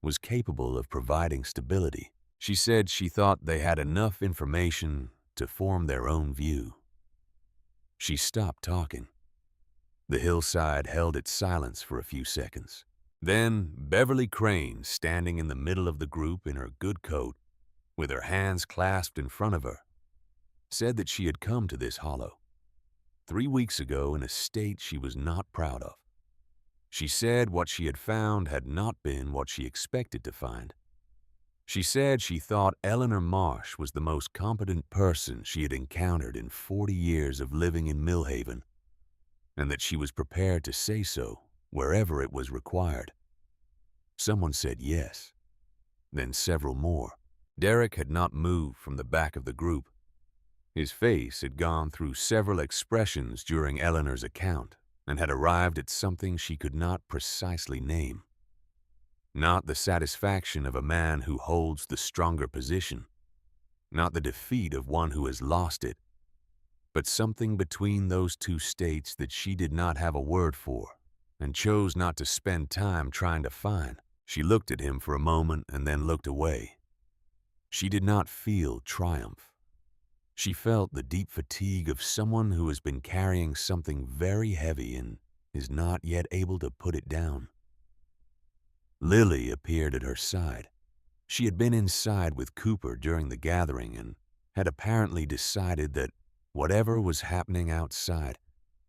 was capable of providing stability. She said she thought they had enough information to form their own view. She stopped talking. The hillside held its silence for a few seconds. Then Beverly Crane, standing in the middle of the group in her good coat, with her hands clasped in front of her, said that she had come to this hollow 3 weeks ago in a state she was not proud of. She said what she had found had not been what she expected to find. She said she thought Eleanor Marsh was the most competent person she had encountered in 40 years of living in Millhaven, and that she was prepared to say so wherever it was required. Someone said yes, then several more. Derek had not moved from the back of the group. His face had gone through several expressions during Eleanor's account and had arrived at something she could not precisely name. Not the satisfaction of a man who holds the stronger position, not the defeat of one who has lost it, but something between those two states that she did not have a word for and chose not to spend time trying to find. She looked at him for a moment and then looked away. She did not feel triumph. She felt the deep fatigue of someone who has been carrying something very heavy and is not yet able to put it down. Lily appeared at her side. She had been inside with Cooper during the gathering and had apparently decided that whatever was happening outside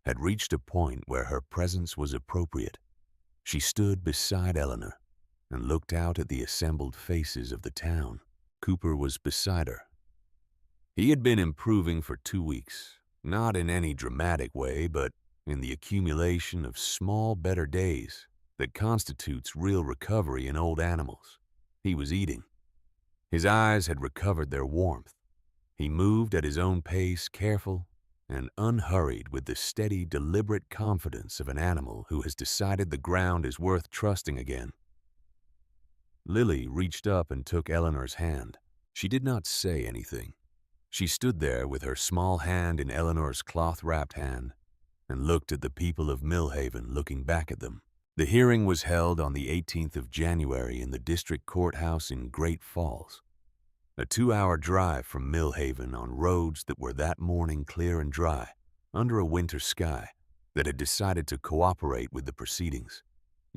had reached a point where her presence was appropriate. She stood beside Eleanor and looked out at the assembled faces of the town. Cooper was beside her. He had been improving for 2 weeks, not in any dramatic way, but in the accumulation of small, better days that constitutes real recovery in old animals. He was eating. His eyes had recovered their warmth. He moved at his own pace, careful and unhurried, with the steady, deliberate confidence of an animal who has decided the ground is worth trusting again. Lily reached up and took Eleanor's hand. She did not say anything. She stood there with her small hand in Eleanor's cloth-wrapped hand and looked at the people of Millhaven looking back at them. The hearing was held on the 18th of January in the district courthouse in Great Falls, a 2-hour drive from Millhaven on roads that were that morning clear and dry, under a winter sky that had decided to cooperate with the proceedings.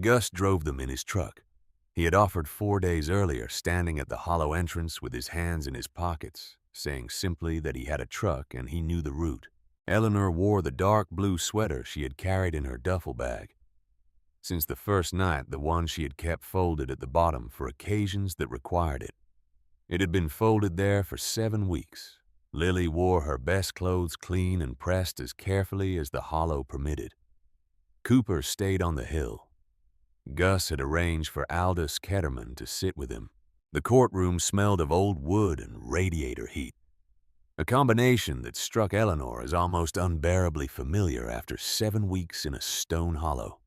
Gus drove them in his truck. He had offered 4 days earlier, standing at the hollow entrance with his hands in his pockets, saying simply that he had a truck and he knew the route. Eleanor wore the dark blue sweater she had carried in her duffel bag. Since the first night, the one she had kept folded at the bottom for occasions that required it. It had been folded there for 7 weeks. Lily wore her best clothes clean and pressed as carefully as the hollow permitted. Cooper stayed on the hill. Gus had arranged for Aldous Ketterman to sit with him. The courtroom smelled of old wood and radiator heat, a combination that struck Eleanor as almost unbearably familiar after 7 weeks in a stone hollow.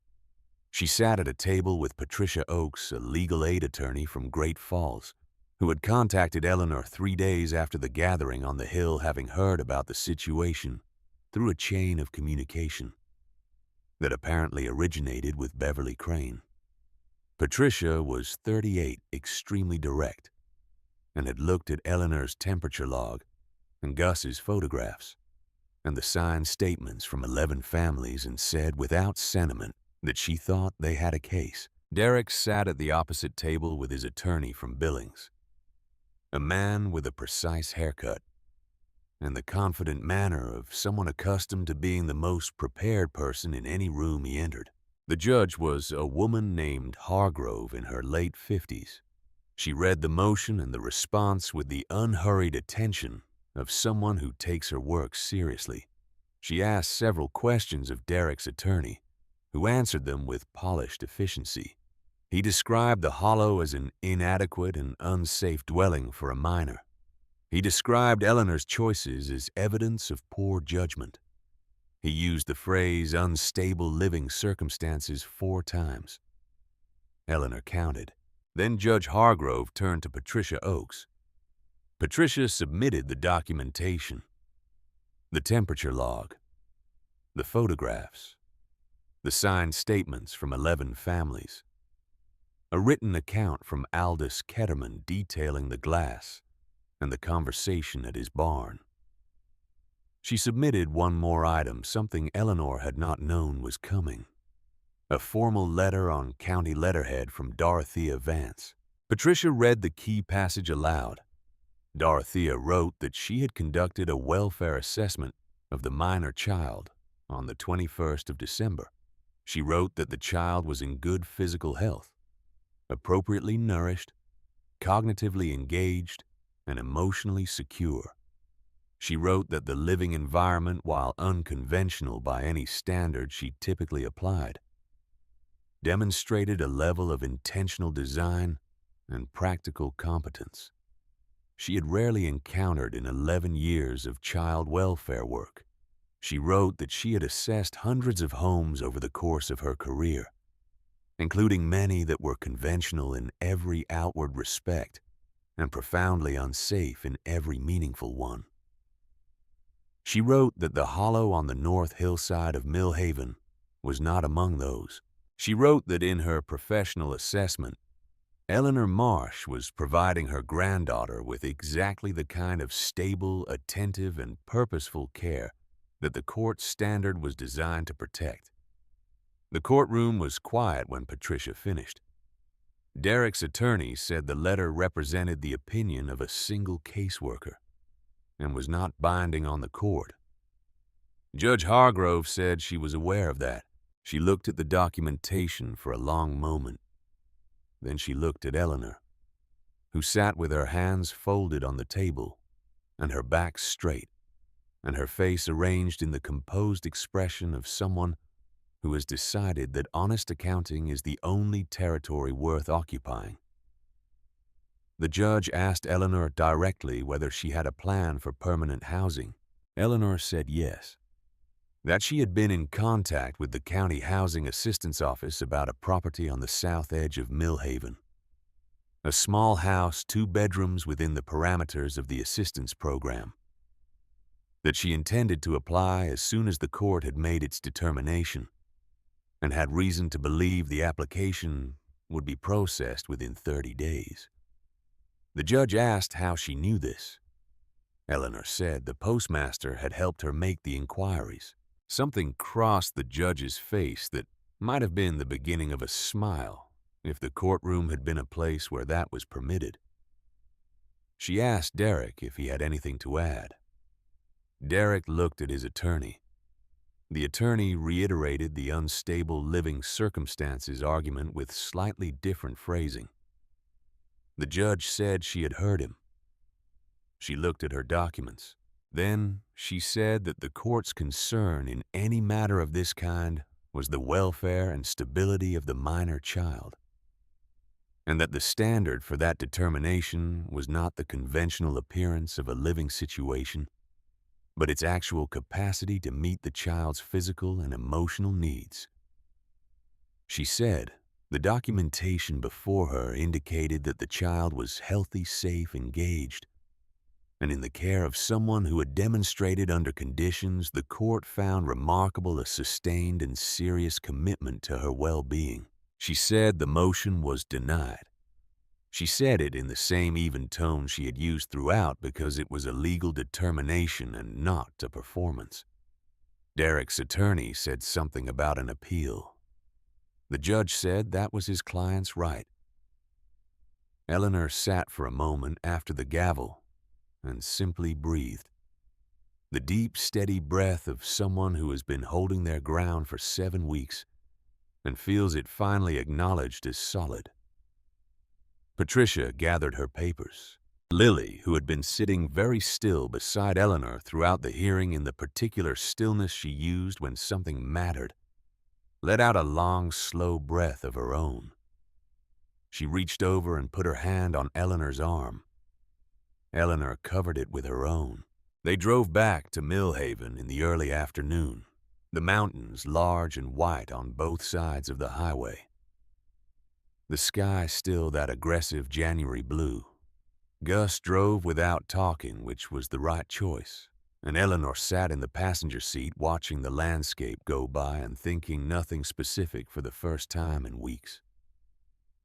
She sat at a table with Patricia Oakes, a legal aid attorney from Great Falls, who had contacted Eleanor 3 days after the gathering on the hill, having heard about the situation through a chain of communication that apparently originated with Beverly Crane. Patricia was 38, extremely direct, and had looked at Eleanor's temperature log and Gus's photographs and the signed statements from 11 families and said without sentiment that she thought they had a case. Derek sat at the opposite table with his attorney from Billings, a man with a precise haircut and the confident manner of someone accustomed to being the most prepared person in any room he entered. The judge was a woman named Hargrove in her late 50s. She read the motion and the response with the unhurried attention of someone who takes her work seriously. She asked several questions of Derek's attorney, who answered them with polished efficiency. He described the hollow as an inadequate and unsafe dwelling for a minor. He described Eleanor's choices as evidence of poor judgment. He used the phrase unstable living circumstances 4 times. Eleanor counted. Then Judge Hargrove turned to Patricia Oakes. Patricia submitted the documentation, the temperature log, the photographs, the signed statements from 11 families, a written account from Aldous Ketterman detailing the glass and the conversation at his barn. She submitted one more item, something Eleanor had not known was coming. A formal letter on county letterhead from Dorothea Vance. Patricia read the key passage aloud. Dorothea wrote that she had conducted a welfare assessment of the minor child on the 21st of December. She wrote that the child was in good physical health, appropriately nourished, cognitively engaged, and emotionally secure. She wrote that the living environment, while unconventional by any standard she typically applied, demonstrated a level of intentional design and practical competence she had rarely encountered in 11 years of child welfare work. She wrote that she had assessed hundreds of homes over the course of her career, including many that were conventional in every outward respect and profoundly unsafe in every meaningful one. She wrote that the hollow on the north hillside of Millhaven was not among those. She wrote that in her professional assessment, Eleanor Marsh was providing her granddaughter with exactly the kind of stable, attentive, and purposeful care that the court's standard was designed to protect. The courtroom was quiet when Patricia finished. Derek's attorney said the letter represented the opinion of a single caseworker and was not binding on the court. Judge Hargrove said she was aware of that. She looked at the documentation for a long moment. Then she looked at Eleanor, who sat with her hands folded on the table and her back straight, and her face arranged in the composed expression of someone who has decided that honest accounting is the only territory worth occupying. The judge asked Eleanor directly whether she had a plan for permanent housing. Eleanor said yes, that she had been in contact with the County Housing Assistance Office about a property on the south edge of Millhaven. A small house, 2 bedrooms within the parameters of the assistance program. That she intended to apply as soon as the court had made its determination, and had reason to believe the application would be processed within 30 days. The judge asked how she knew this. Eleanor said the postmaster had helped her make the inquiries. Something crossed the judge's face that might have been the beginning of a smile if the courtroom had been a place where that was permitted. She asked Derek if he had anything to add. Derek looked at his attorney. The attorney reiterated the unstable living circumstances argument with slightly different phrasing. The judge said she had heard him. She looked at her documents. Then she said that the court's concern in any matter of this kind was the welfare and stability of the minor child, and that the standard for that determination was not the conventional appearance of a living situation, but its actual capacity to meet the child's physical and emotional needs. She said the documentation before her indicated that the child was healthy, safe, engaged, and in the care of someone who had demonstrated under conditions the court found remarkable a sustained and serious commitment to her well-being. She said the motion was denied. She said it in the same even tone she had used throughout because it was a legal determination and not a performance. Derek's attorney said something about an appeal. The judge said that was his client's right. Eleanor sat for a moment after the gavel and simply breathed. The deep, steady breath of someone who has been holding their ground for 7 weeks and feels it finally acknowledged as solid. Patricia gathered her papers. Lily, who had been sitting very still beside Eleanor throughout the hearing in the particular stillness she used when something mattered, let out a long, slow breath of her own. She reached over and put her hand on Eleanor's arm. Eleanor covered it with her own. They drove back to Millhaven in the early afternoon, the mountains large and white on both sides of the highway. The sky still that aggressive January blue. Gus drove without talking, which was the right choice, and Eleanor sat in the passenger seat watching the landscape go by and thinking nothing specific for the first time in weeks.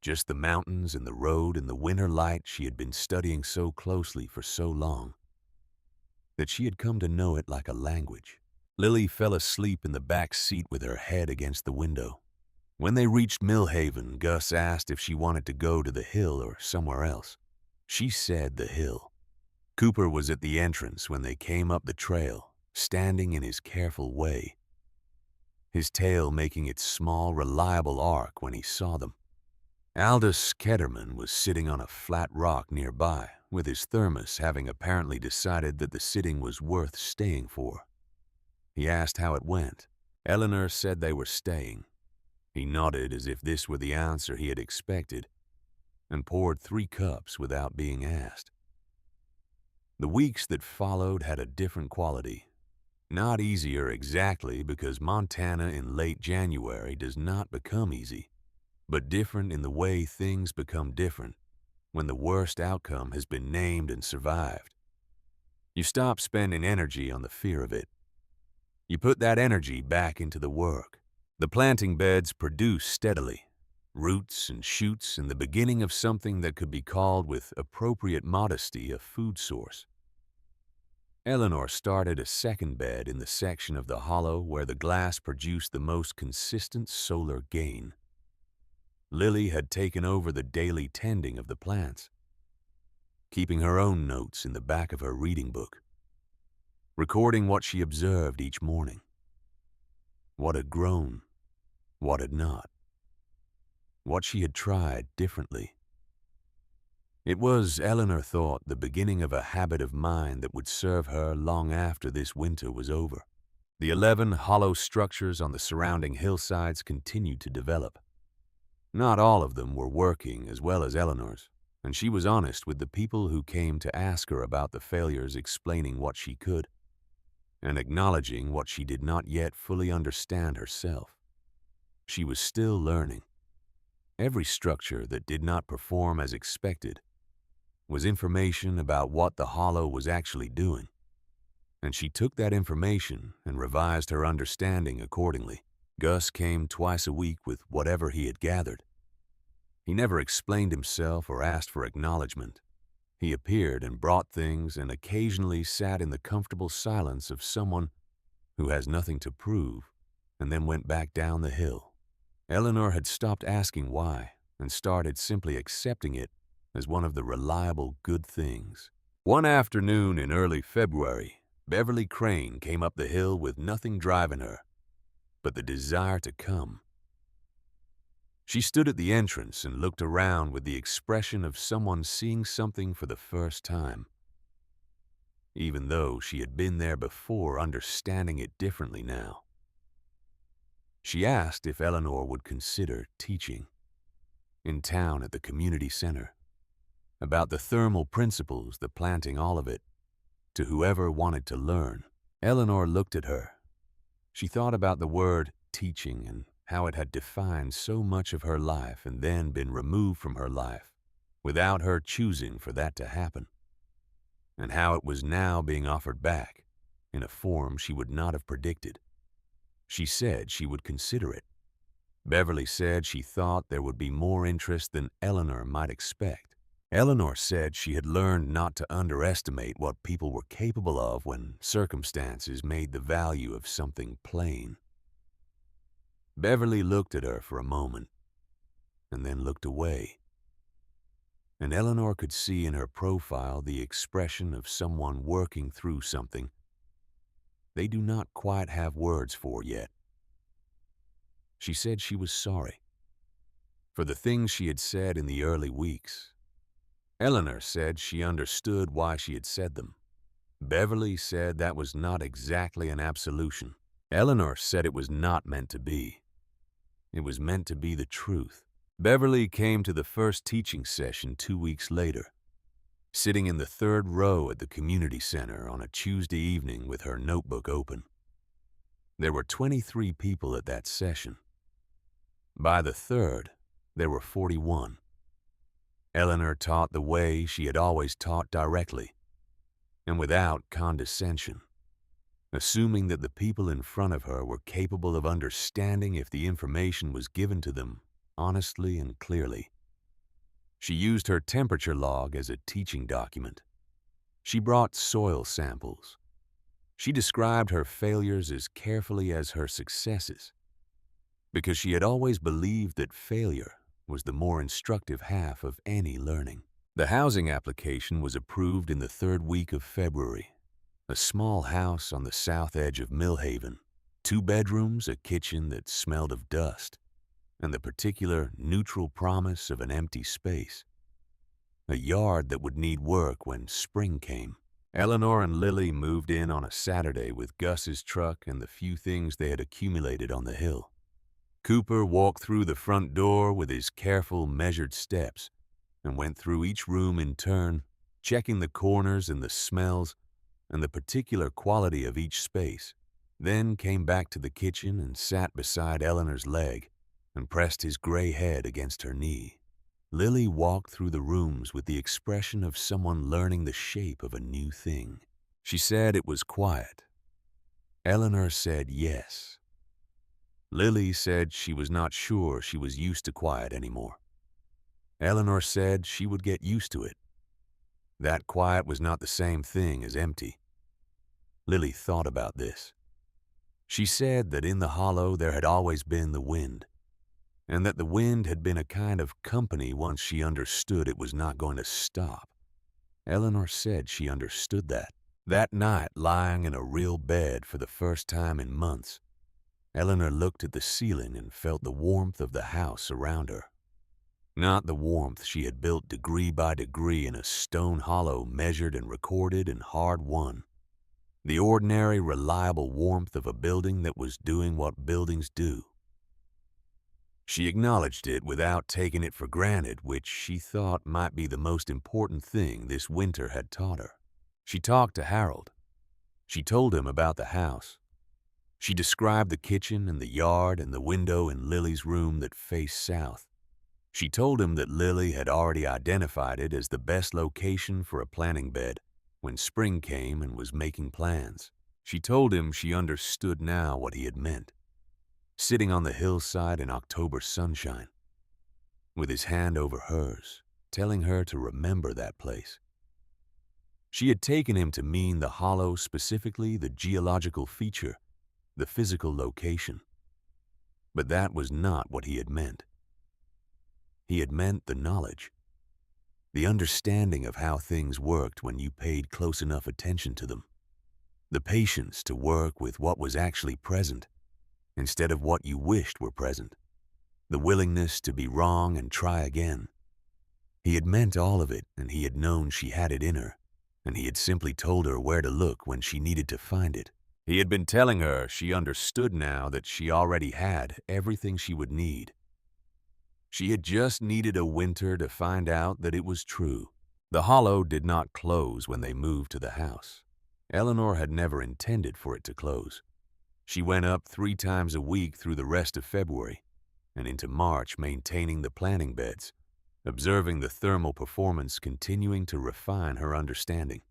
Just the mountains and the road and the winter light she had been studying so closely for so long that she had come to know it like a language. Lily fell asleep in the back seat with her head against the window. When they reached Millhaven, Gus asked if she wanted to go to the hill or somewhere else. She said the hill. Cooper was at the entrance when they came up the trail, standing in his careful way, his tail making its small, reliable arc when he saw them. Aldous Ketterman was sitting on a flat rock nearby, with his thermos, having apparently decided that the sitting was worth staying for. He asked how it went. Eleanor said they were staying. He nodded as if this were the answer he had expected, and poured 3 cups without being asked. The weeks that followed had a different quality. Not easier exactly, because Montana in late January does not become easy, but different in the way things become different when the worst outcome has been named and survived. You stop spending energy on the fear of it. You put that energy back into the work. The planting beds produce steadily, roots and shoots and the beginning of something that could be called with appropriate modesty a food source. Eleanor started a second bed in the section of the hollow where the glass produced the most consistent solar gain. Lily had taken over the daily tending of the plants, keeping her own notes in the back of her reading book, recording what she observed each morning. What had grown, what had not, what she had tried differently. It was, Eleanor thought, the beginning of a habit of mind that would serve her long after this winter was over. The 11 hollow structures on the surrounding hillsides continued to develop. Not all of them were working as well as Eleanor's, and she was honest with the people who came to ask her about the failures, explaining what she could, and acknowledging what she did not yet fully understand herself. She was still learning. Every structure that did not perform as expected was information about what the hollow was actually doing, and she took that information and revised her understanding accordingly. Gus came twice a week with whatever he had gathered. He never explained himself or asked for acknowledgement. He appeared and brought things and occasionally sat in the comfortable silence of someone who has nothing to prove, and then went back down the hill. Eleanor had stopped asking why and started simply accepting it as one of the reliable good things. One afternoon in early February, Beverly Crane came up the hill with nothing driving her but the desire to come. She stood at the entrance and looked around with the expression of someone seeing something for the first time, even though she had been there before, understanding it differently now. She asked if Eleanor would consider teaching in town at the community center, about the thermal principles, the planting, all of it, to whoever wanted to learn. Eleanor looked at her. She thought about the word teaching and how it had defined so much of her life and then been removed from her life without her choosing for that to happen, and how it was now being offered back in a form she would not have predicted. She said she would consider it. Beverly said she thought there would be more interest than Eleanor might expect. Eleanor said she had learned not to underestimate what people were capable of when circumstances made the value of something plain. Beverly looked at her for a moment and then looked away, and Eleanor could see in her profile the expression of someone working through something they do not quite have words for yet. She said she was sorry for the things she had said in the early weeks, Eleanor said she understood why she had said them. Beverly said that was not exactly an absolution. Eleanor said it was not meant to be. It was meant to be the truth. Beverly came to the first teaching session 2 weeks later, sitting in the third row at the community center on a Tuesday evening with her notebook open. There were 23 people at that session. By the third, there were 41. Eleanor taught the way she had always taught, directly and without condescension, assuming that the people in front of her were capable of understanding if the information was given to them honestly and clearly. She used her temperature log as a teaching document. She brought soil samples. She described her failures as carefully as her successes, because she had always believed that failure was the more instructive half of any learning. The housing application was approved in the third week of February. A small house on the south edge of Millhaven, 2 bedrooms, a kitchen that smelled of dust, and the particular neutral promise of an empty space. A yard that would need work when spring came. Eleanor and Lily moved in on a Saturday with Gus's truck and the few things they had accumulated on the hill. Cooper walked through the front door with his careful, measured steps and went through each room in turn, checking the corners and the smells and the particular quality of each space, then came back to the kitchen and sat beside Eleanor's leg and pressed his gray head against her knee. Lily walked through the rooms with the expression of someone learning the shape of a new thing. She said it was quiet. Eleanor said yes. Lily said she was not sure she was used to quiet anymore. Eleanor said she would get used to it. That quiet was not the same thing as empty. Lily thought about this. She said that in the hollow there had always been the wind, and that the wind had been a kind of company once she understood it was not going to stop. Eleanor said she understood that. That night, lying in a real bed for the first time in months, Eleanor looked at the ceiling and felt the warmth of the house around her. Not the warmth she had built degree by degree in a stone hollow measured and recorded and hard won. The ordinary, reliable warmth of a building that was doing what buildings do. She acknowledged it without taking it for granted, which she thought might be the most important thing this winter had taught her. She talked to Harold. She told him about the house. She described the kitchen and the yard and the window in Lily's room that faced south. She told him that Lily had already identified it as the best location for a planting bed when spring came and was making plans. She told him she understood now what he had meant. Sitting on the hillside in October sunshine, with his hand over hers, telling her to remember that place. She had taken him to mean the hollow, specifically the geological feature, the physical location. But that was not what he had meant. He had meant the knowledge, the understanding of how things worked when you paid close enough attention to them, the patience to work with what was actually present instead of what you wished were present, the willingness to be wrong and try again. He had meant all of it, and he had known she had it in her, and he had simply told her where to look when she needed to find it. He had been telling her she understood now that she already had everything she would need. She had just needed a winter to find out that it was true. The hollow did not close when they moved to the house. Eleanor had never intended for it to close. She went up 3 times a week through the rest of February and into March, maintaining the planting beds, observing the thermal performance, continuing to refine her understanding.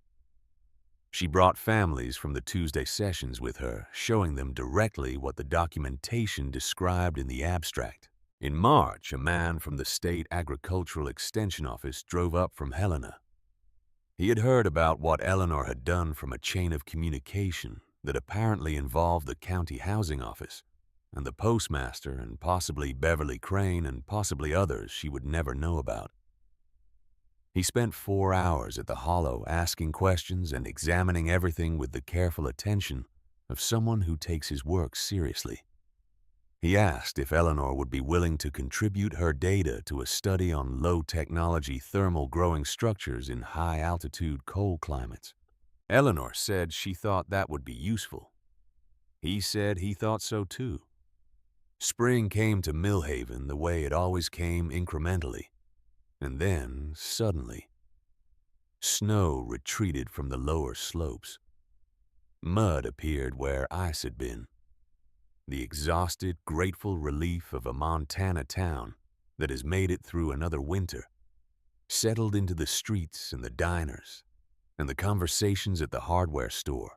She brought families from the Tuesday sessions with her, showing them directly what the documentation described in the abstract. In March, a man from the State Agricultural Extension Office drove up from Helena. He had heard about what Eleanor had done from a chain of communication that apparently involved the county housing office and the postmaster and possibly Beverly Crane and possibly others she would never know about. He spent 4 hours at the hollow asking questions and examining everything with the careful attention of someone who takes his work seriously. He asked if Eleanor would be willing to contribute her data to a study on low-technology thermal growing structures in high-altitude cold climates. Eleanor said she thought that would be useful. He said he thought so too. Spring came to Millhaven the way it always came, incrementally. And then, suddenly, snow retreated from the lower slopes. Mud appeared where ice had been. The exhausted, grateful relief of a Montana town that has made it through another winter, settled into the streets and the diners, and the conversations at the hardware store,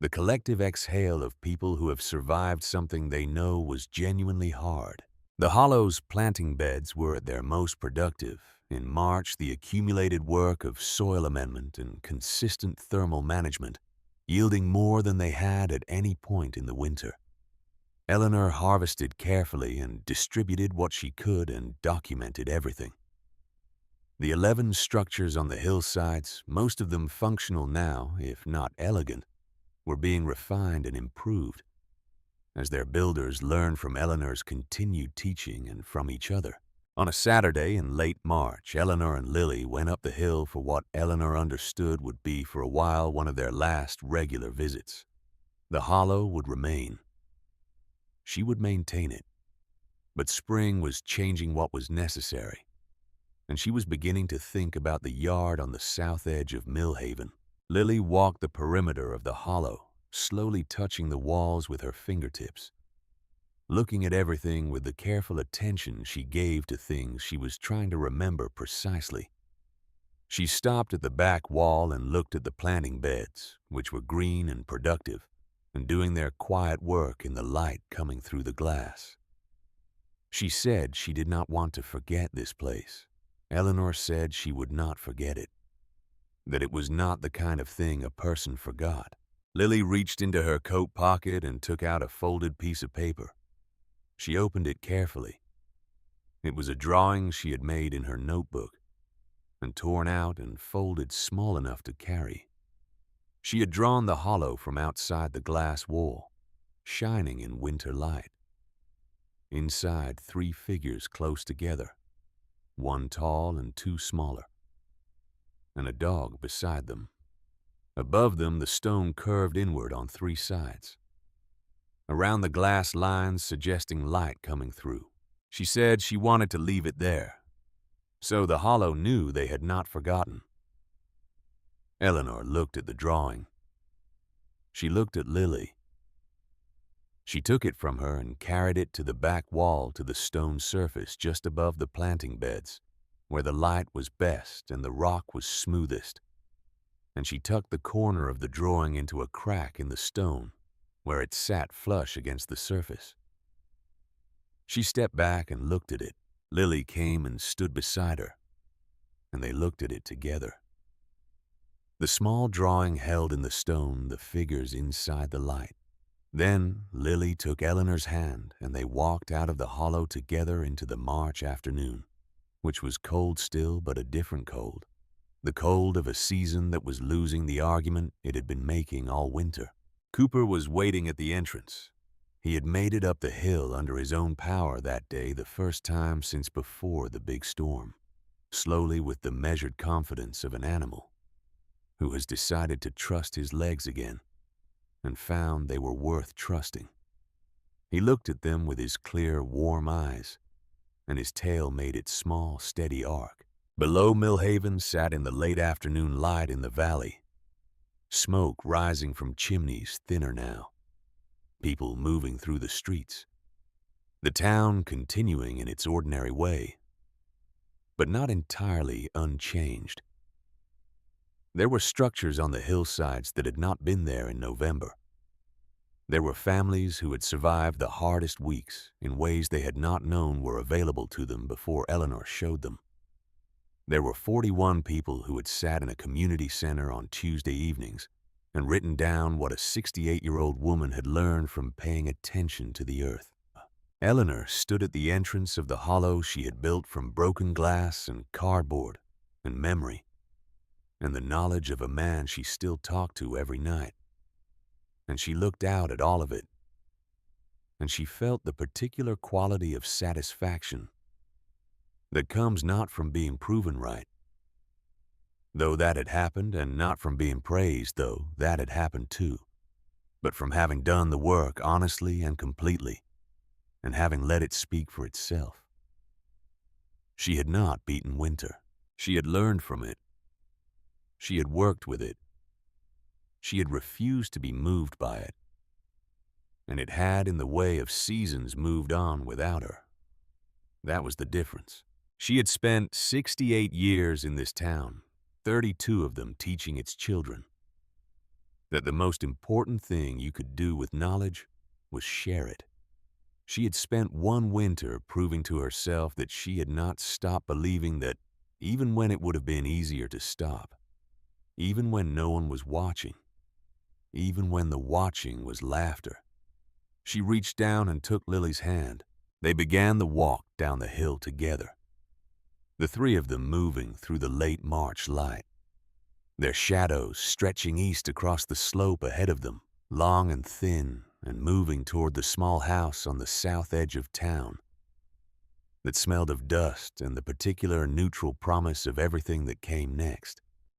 the collective exhale of people who have survived something they know was genuinely hard. The Hollow's planting beds were at their most productive. In March, the accumulated work of soil amendment and consistent thermal management, yielding more than they had at any point in the winter. Eleanor harvested carefully and distributed what she could and documented everything. The 11 structures on the hillsides, most of them functional now, if not elegant, were being refined and improved as their builders learned from Eleanor's continued teaching and from each other. On a Saturday in late March, Eleanor and Lily went up the hill for what Eleanor understood would be for a while one of their last regular visits. The hollow would remain. She would maintain it. But spring was changing what was necessary, and she was beginning to think about the yard on the south edge of Millhaven. Lily walked the perimeter of the hollow, slowly touching the walls with her fingertips, looking at everything with the careful attention she gave to things she was trying to remember precisely. She stopped at the back wall and looked at the planting beds, which were green and productive, and doing their quiet work in the light coming through the glass. She said she did not want to forget this place. Eleanor said she would not forget it, that it was not the kind of thing a person forgot. Lily reached into her coat pocket and took out a folded piece of paper. She opened it carefully. It was a drawing she had made in her notebook, and torn out and folded small enough to carry. She had drawn the hollow from outside the glass wall, shining in winter light. Inside, 3 figures close together, one tall and 2 smaller, and a dog beside them. Above them, the stone curved inward on 3 sides, around the glass lines suggesting light coming through. She said she wanted to leave it there, so the hollow knew they had not forgotten. Eleanor looked at the drawing. She looked at Lily. She took it from her and carried it to the back wall to the stone surface just above the planting beds, where the light was best and the rock was smoothest. And she tucked the corner of the drawing into a crack in the stone, where it sat flush against the surface. She stepped back and looked at it. Lily came and stood beside her, and they looked at it together. The small drawing held in the stone the figures inside the light. Then Lily took Eleanor's hand, and they walked out of the hollow together into the March afternoon, which was cold still, but a different cold. The cold of a season that was losing the argument it had been making all winter. Cooper was waiting at the entrance. He had made it up the hill under his own power that day, the first time since before the big storm, slowly with the measured confidence of an animal who has decided to trust his legs again and found they were worth trusting. He looked at them with his clear, warm eyes, and his tail made its small, steady arc. Below Millhaven sat in the late afternoon light in the valley, smoke rising from chimneys thinner now, people moving through the streets, the town continuing in its ordinary way, but not entirely unchanged. There were structures on the hillsides that had not been there in November. There were families who had survived the hardest weeks in ways they had not known were available to them before Eleanor showed them. There were 41 people who had sat in a community center on Tuesday evenings and written down what a 68-year-old woman had learned from paying attention to the earth. Eleanor stood at the entrance of the hollow she had built from broken glass and cardboard and memory, and the knowledge of a man she still talked to every night. And she looked out at all of it, and she felt the particular quality of satisfaction that comes not from being proven right, though that had happened, and not from being praised, though that had happened too, but from having done the work honestly and completely, and having let it speak for itself. She had not beaten winter. She had learned from it. She had worked with it. She had refused to be moved by it, and it had, in the way of seasons, moved on without her. That was the difference. She had spent 68 years in this town, 32 of them teaching its children that the most important thing you could do with knowledge was share it. She had spent one winter proving to herself that she had not stopped believing that even when it would have been easier to stop, even when no one was watching, even when the watching was laughter. She reached down and took Lily's hand. They began the walk down the hill together, the three of them moving through the late March light, their shadows stretching east across the slope ahead of them, long and thin, and moving toward the small house on the south edge of town that smelled of dust and the particular neutral promise of everything that came next.